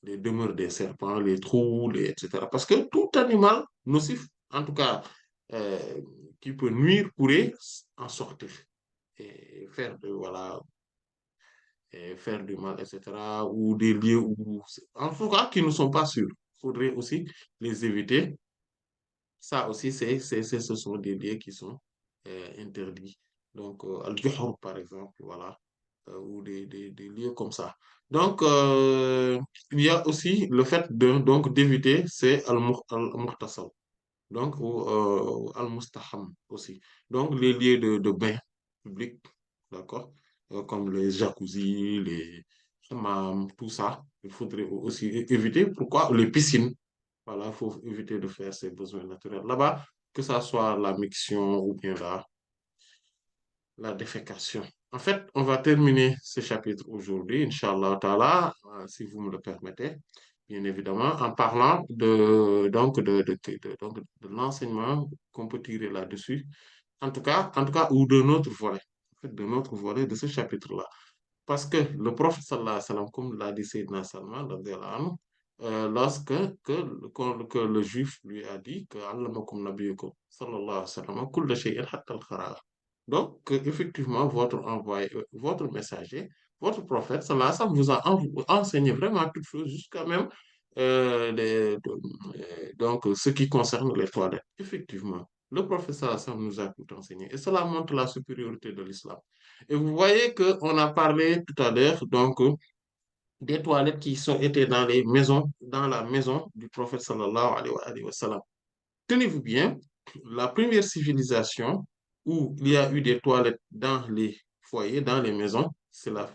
demeures des serpents, les trous, etc. Parce que tout animal nocif, en tout cas, euh, qui peut nuire, pourrait en sortir et voilà, faire du mal, etc., ou des lieux où, en tout cas, qui ne sont pas sûrs. Il faudrait aussi les éviter. Ça aussi, ce sont des lieux qui sont interdits. Donc, Al-Juhur, par exemple, voilà, ou des lieux comme ça. Donc, il y a aussi le fait donc d'éviter, c'est Al-Muhtasab, donc, ou Al-Mustaham aussi. Donc, les lieux de bain publics, d'accord? Comme les jacuzzi, les hammams, tout ça, il faudrait aussi éviter. Pourquoi? Les piscines. Voilà, il faut éviter de faire ses besoins naturels là-bas, que ça soit la miction ou bien la défécation. En fait, on va terminer ce chapitre aujourd'hui, Inch'Allah Ta'ala, si vous me le permettez, bien évidemment, en parlant donc de l'enseignement qu'on peut tirer là-dessus, en tout cas, ou de notre volet, en fait, de notre volet de ce chapitre-là. Parce que le prophète sallallahu alayhi wa sallam, comme l'a dit Sayyidina Salman, radiyallahu anhu, lorsque que le juif lui a dit que allamakum nabiyukum sallallahu alayhi wa sallam kulla shay'in hatta al-khara'a. Donc, effectivement, votre envoyé, votre messager, votre prophète sallallahu alayhi wa sallam vous a enseigné vraiment toutes choses, jusqu'à même donc ce qui concerne les toilettes. Effectivement, le prophète sallallahu alayhi wa sallam nous a tout enseigné. Et cela montre la supériorité de l'islam. Et vous voyez qu'on a parlé tout à l'heure donc des toilettes qui sont étaient dans les maisons, dans la maison du prophète sallallahu alayhi wa sallam. Tenez-vous bien, la première civilisation où il y a eu des toilettes dans les foyers, dans les maisons, c'est la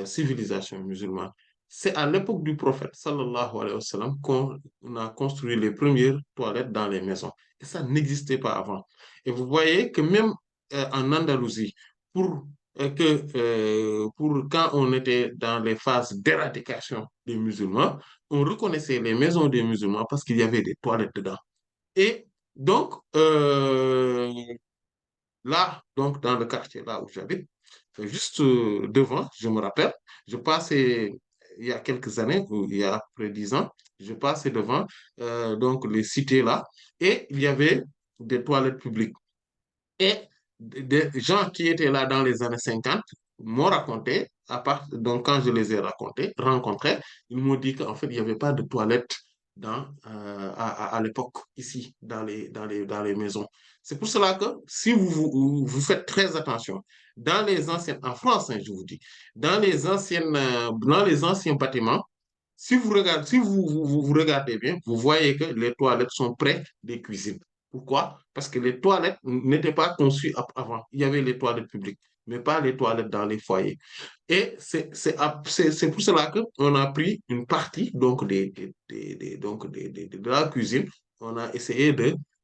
civilisation musulmane. C'est à l'époque du prophète sallallahu alayhi wa sallam qu'on a construit les premières toilettes dans les maisons. Et ça n'existait pas avant. Et vous voyez que même en Andalousie, pour pour quand on était dans les phases d'éradication des musulmans, on reconnaissait les maisons des musulmans parce qu'il y avait des toilettes dedans. Et donc, là, donc dans le quartier là où j'habite, juste devant, je me rappelle, je passais il y a quelques années, ou il y a près de 10 ans, je passais devant donc les cités là, et il y avait des toilettes publiques. Et des gens qui étaient là dans les années 50 m'ont raconté, donc quand je les ai rencontrés, ils m'ont dit qu'en fait, il n'y avait pas de toilettes à l'époque, ici, dans les maisons. C'est pour cela que si vous faites très attention, en France, hein, je vous dis, dans les anciens bâtiments, si vous regardez bien, vous voyez que les toilettes sont près des cuisines. Pourquoi? Parce que les toilettes n'étaient pas conçues avant. Il y avait les toilettes publiques, mais pas les toilettes dans les foyers. Et c'est pour cela qu'on a pris une partie donc, de la cuisine. On a essayé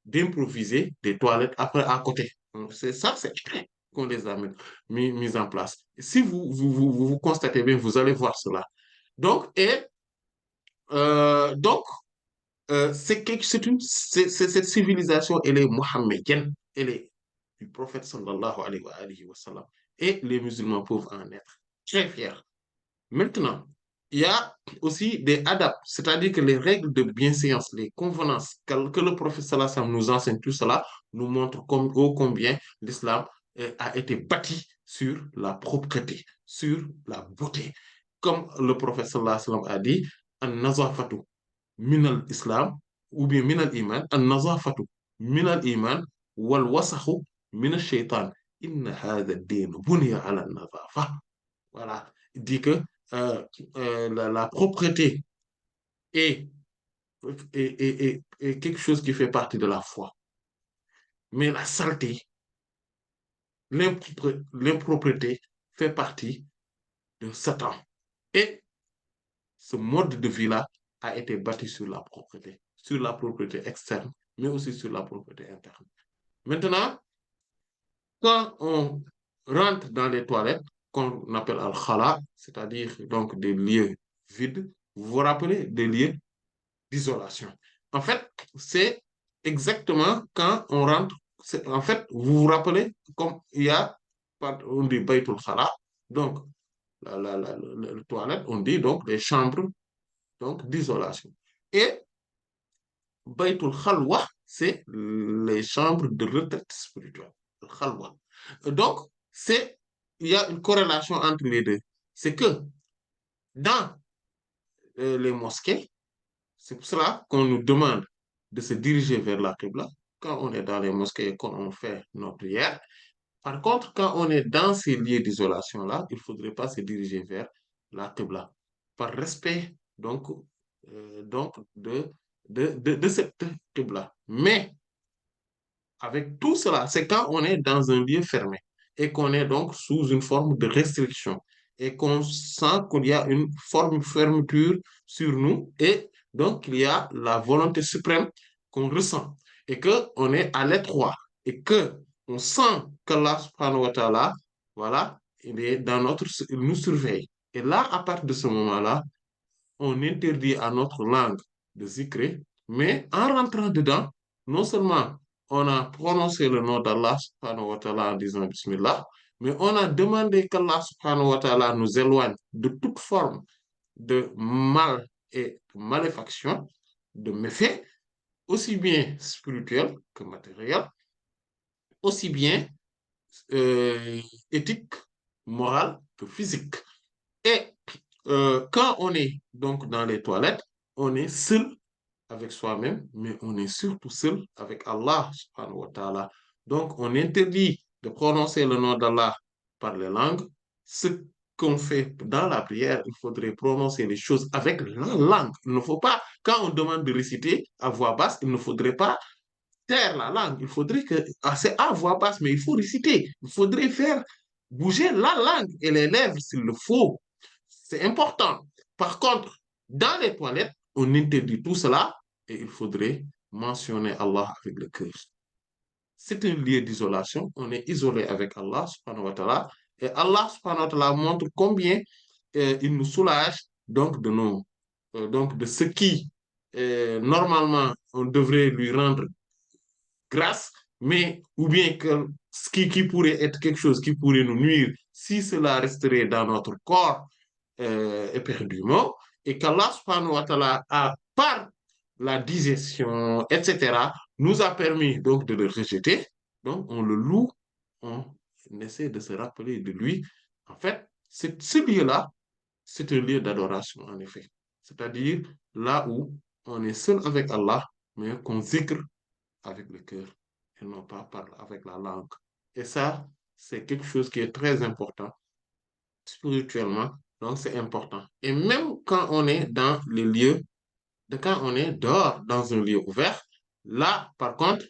d'improviser des toilettes après à côté. Donc, c'est ça, c'est après qu'on les a mis en place. Si vous constatez bien, vous allez voir cela. Donc, cette civilisation, elle est mohammedienne, elle est du prophète sallallahu alayhi wa sallam. Et les musulmans peuvent en être très fiers. Maintenant, il y a aussi des adab, c'est-à-dire que les règles de bienséance, les convenances que le prophète sallallahu alayhi wa sallam nous enseigne, tout cela nous montre combien l'islam a été bâti sur la propreté, sur la beauté. Comme le prophète sallallahu alayhi wa sallam a dit, an-nazafatu minal islam ou bien minal iman, an-nazafatu minal iman wal wasakhu minal shaitan. Inna hadha ad-din buniya ala an-nazafa. Voilà, il dit que la propreté est, est quelque chose qui fait partie de la foi. Mais la saleté, l'impropreté fait partie de Satan. Et ce mode de vie-là a été bâti sur la propreté externe, mais aussi sur la propreté interne. Maintenant, quand on rentre dans les toilettes, qu'on appelle al-khala, c'est-à-dire donc des lieux vides, vous vous rappelez des lieux d'isolation. En fait, c'est exactement quand on rentre, en fait, vous vous rappelez, comme il y a, on dit baytul khala, donc la toilette, on dit donc les chambres donc d'isolation. Et Baytul Khalwa, c'est les chambres de retraite spirituelle. Le Khalwa. Donc, il y a une corrélation entre les deux. C'est que dans les mosquées, c'est pour cela qu'on nous demande de se diriger vers la Qibla quand on est dans les mosquées et qu'on fait nos prières. Par contre, quand on est dans ces lieux d'isolation-là, il ne faudrait pas se diriger vers la Qibla. Par respect, donc de cette Qibla. Mais avec tout cela, c'est quand on est dans un lieu fermé et qu'on est donc sous une forme de restriction et qu'on sent qu'il y a une forme de fermeture sur nous et donc il y a la volonté suprême qu'on ressent et qu'on est à l'étroit et que on sent qu'Allah subhanahu wa ta'ala, voilà, il nous surveille. Et là, à partir de ce moment-là, on interdit à notre langue de zikrer, mais en rentrant dedans, non seulement on a prononcé le nom d'Allah subhanahu wa ta'ala en disant Bismillah, mais on a demandé qu'Allah subhanahu wa ta'ala nous éloigne de toute forme de mal et de maléfaction, de méfaits, aussi bien spirituels que matériels, aussi bien euh, éthique, morale que physique. Et quand on est donc dans les toilettes, on est seul avec soi-même, mais on est surtout seul avec Allah subhanahu wa ta'ala. Donc, on interdit de prononcer le nom d'Allah par les langues. Ce qu'on fait dans la prière, il faudrait prononcer les choses avec la langue. Il ne faut pas, quand on demande de réciter à voix basse, il ne faudrait pas taire la langue. Il faudrait que, c'est à voix basse, mais il faut réciter. Il faudrait faire bouger la langue et les lèvres s'il le faut. C'est important. Par contre, dans les toilettes, on interdit tout cela et il faudrait mentionner Allah avec le cœur. C'est un lieu d'isolation. On est isolé avec Allah, subhanahu wa ta'ala, Et Allah subhanahu wa ta'ala montre combien il nous soulage donc donc de ce qui normalement on devrait lui rendre grâce, mais ou bien que ce qui pourrait être quelque chose qui pourrait nous nuire si cela resterait dans notre corps éperdument, et qu'Allah subhanahu wa ta'ala a, par la digestion, etc., nous a permis donc de le rejeter. Donc on le loue, on essaie de se rappeler de lui. En fait, ce lieu-là, c'est un lieu d'adoration, en effet. C'est-à-dire là où on est seul avec Allah, mais qu'on zikr avec le cœur et non pas avec la langue. Et ça, c'est quelque chose qui est très important spirituellement. Donc, c'est important. Et même quand on est dans les lieux, quand on est dehors dans un lieu ouvert, là, par contre,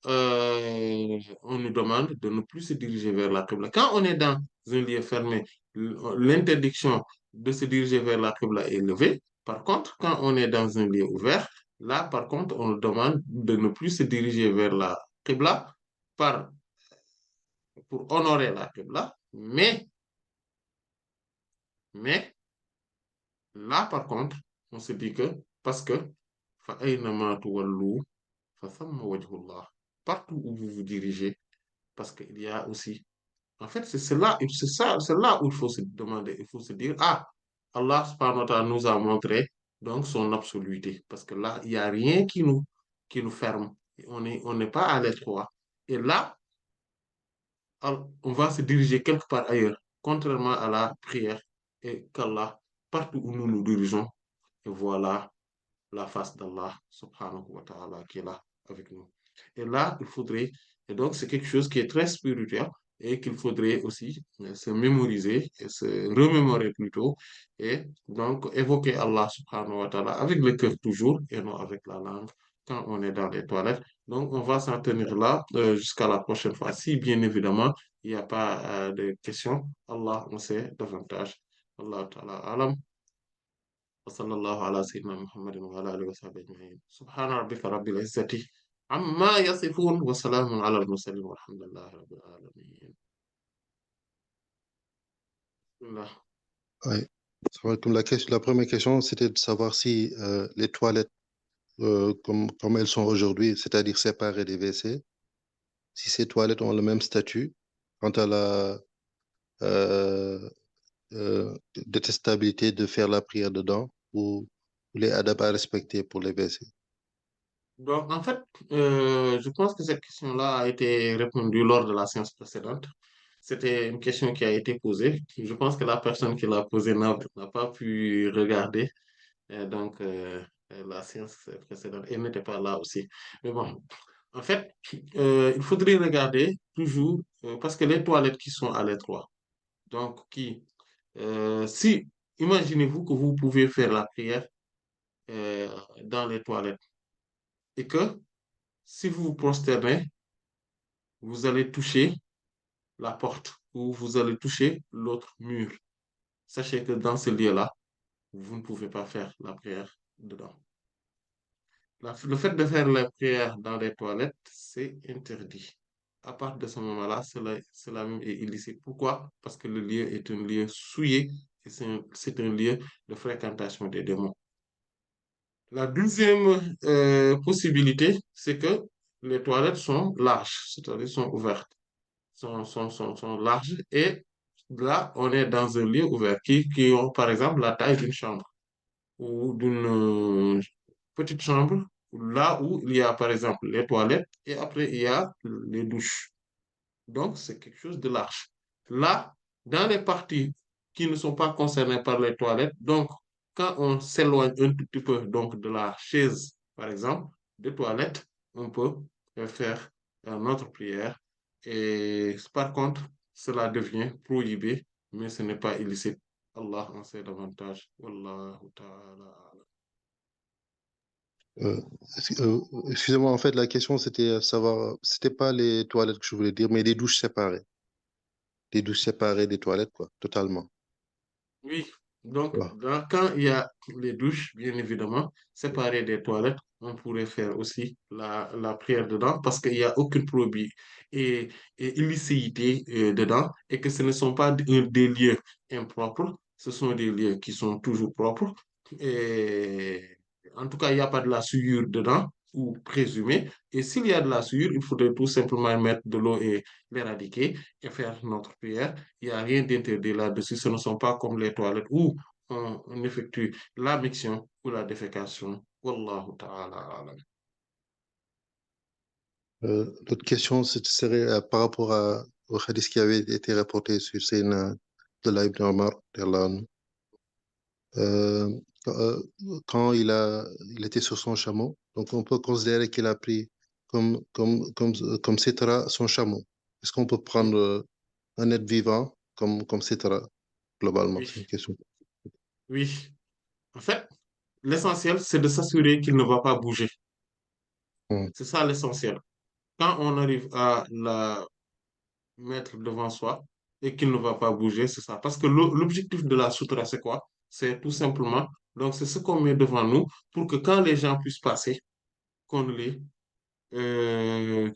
on nous demande de ne plus se diriger vers la Qibla. Quand on est dans un lieu fermé, l'interdiction de se diriger vers la Qibla est levée. Par contre, quand on est dans un lieu ouvert, là, par contre, on nous demande de ne plus se diriger vers la Qibla par, pour honorer la Qibla, mais là, par contre, on se dit que parce que فَأَيْنَمَا تُوَلُّوا فَثَمَّ وَجْهُ اللَّهِ. Partout où vous vous dirigez, parce qu'il y a aussi. En fait, c'est là où il faut se demander, il faut se dire, ah, Allah subhanahu wa ta'ala nous a montré donc son absoluité. Parce que là, il n'y a rien qui nous ferme. On n'est pas à l'étroit. Et là, on va se diriger quelque part ailleurs, contrairement à la prière. Et qu'Allah, partout où nous nous dirigeons, et voilà la face d'Allah subhanahu wa ta'ala qui est là avec nous. Et là, et donc c'est quelque chose qui est très spirituel et qu'il faudrait aussi se mémoriser et se remémorer plutôt et donc évoquer Allah subhanahu wa ta'ala avec le cœur toujours et non avec la langue quand on est dans les toilettes. Donc on va s'en tenir là jusqu'à la prochaine fois. Si bien évidemment il n'y a pas de questions, Allah on sait davantage. Allah ta'ala alam. وصلى الله على سيدنا محمد وعلى آله وصحبه أجمعين سبحان ربك رب العزة عما يصفون وسلام على المرسلين والحمد لله رب العالمين. بسم الله. Ouais. Ça va, comme la première question, c'était de savoir si les toilettes, comme elles sont aujourd'hui, c'est-à-dire séparées des WC, si ces toilettes ont le même statut quant à la euh, détestabilité de faire la prière dedans ou les adab à respecter pour les WC. Donc, en fait, je pense que cette question-là a été répondue lors de la séance précédente. C'était une question qui a été posée. Je pense que la personne qui l'a posée n'a pas pu regarder donc la séance précédente. Elle n'était pas là aussi. Mais bon, en fait, il faudrait regarder toujours, parce que les toilettes qui sont à l'étroit, donc si, imaginez-vous que vous pouvez faire la prière euh, dans les toilettes et que si vous vous prosternez, vous allez toucher la porte ou vous allez toucher l'autre mur. Sachez que dans ce lieu-là, vous ne pouvez pas faire la prière dedans. Le fait de faire la prière dans les toilettes, c'est interdit. À partir de ce moment-là, cela même est illicite. Pourquoi? Parce que le lieu est un lieu souillé et c'est un lieu de fréquentation des démons. La deuxième possibilité, c'est que les toilettes sont larges, c'est-à-dire sont ouvertes, sont larges. Et là, on est dans un lieu ouvert qui ont, par exemple, la taille d'une chambre ou d'une petite chambre, là où il y a, par exemple, les toilettes et après, il y a les douches. Donc, c'est quelque chose de large. Là, dans les parties qui ne sont pas concernées par les toilettes, donc, quand on s'éloigne un tout petit peu donc, de la chaise, par exemple, des toilettes, on peut faire notre prière. Et par contre, cela devient prohibé, mais ce n'est pas illicite. Allah en sait davantage. Wallahu ta'ala. Euh, Excusez-moi, en fait, la question, c'était savoir, c'était pas les toilettes que je voulais dire, mais des douches séparées. Des douches séparées des toilettes, quoi, totalement. Oui, Donc, waaw. quand il y a les douches, bien évidemment, séparées des toilettes, on pourrait faire aussi la prière dedans parce qu'il n'y a aucune probité et, et illicéité dedans et que ce ne sont pas des lieux impropres, ce sont des lieux qui sont toujours propres. Et en tout cas, il n'y a pas de la souillure dedans ou présumée. Et s'il y a de la souillure, il faudrait tout simplement mettre de l'eau et l'éradiquer et faire notre prière. Il n'y a rien d'interdit là-dessus. Ce ne sont pas comme les toilettes où on effectue la miction ou la défécation. Wallahu ta'ala alam. L'autre question serait par rapport au hadith qui avait été rapporté sur Sayyidina Abdullah ibn Omar, radiyallahu anhu. Euh, euh, quand il était sur son chameau, donc on peut considérer qu'il a pris comme citra son chameau. Est-ce qu'on peut Oui, prendre un être vivant comme citra, globalement? oui, C'est une question. oui. En fait, l'essentiel, c'est de s'assurer qu'il ne va pas bouger. Hmm. C'est ça l'essentiel. Quand on arrive à la mettre devant soi et qu'il ne va pas bouger, c'est ça. Parce que l'objectif de la sutra, c'est quoi? C'est tout simplement, donc c'est ce qu'on met devant nous pour que quand les gens puissent passer, qu'on ne les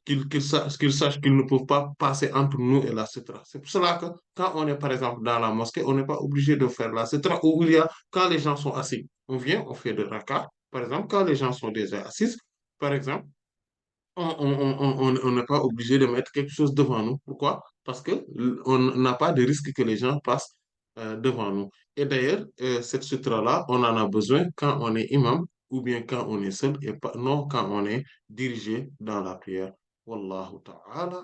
qu'ils sachent qu'ils ne peuvent pas passer entre nous et la citra. C'est pour cela que quand on est, par exemple, dans la mosquée, on n'est pas obligé de faire la citra où il y a, quand les gens sont assis, on vient, on fait de raka. Par exemple, quand les gens sont déjà assis, par exemple, on n'est pas obligé de mettre quelque chose devant nous. Pourquoi? Parce que on n'a pas de risque que les gens passent devant nous. Et d'ailleurs, cette sutra-là, on en a besoin quand on est imam ou bien quand on est seul et pas, non quand on est dirigé dans la prière. Wallahu ta'ala.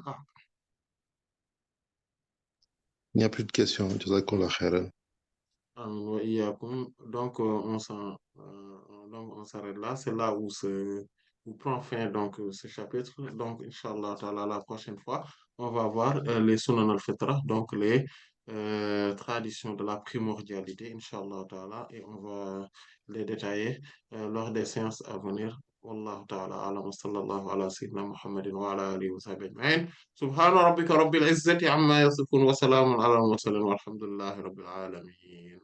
Il n'y a plus de questions. Jazakallah khairan. Donc, on s'arrête là. C'est là où prend fin donc, ce chapitre. Donc, Inch'Allah, ta'ala, la prochaine fois, on va voir les Sunan al-Fitra, donc les traditions de la primordialité, Inch'Allah, ta'ala, et on va les détailler lors des séances à venir. Wallahu ta'ala, alam wa sallallahu ala sayyidina Muhammadin wa ala alihi wa sahbihi ajma'in. Subhana rabbika rabbil izzati amma yasifun wa salamun ala al-mursalin walhamdulillahi rabbil alamin.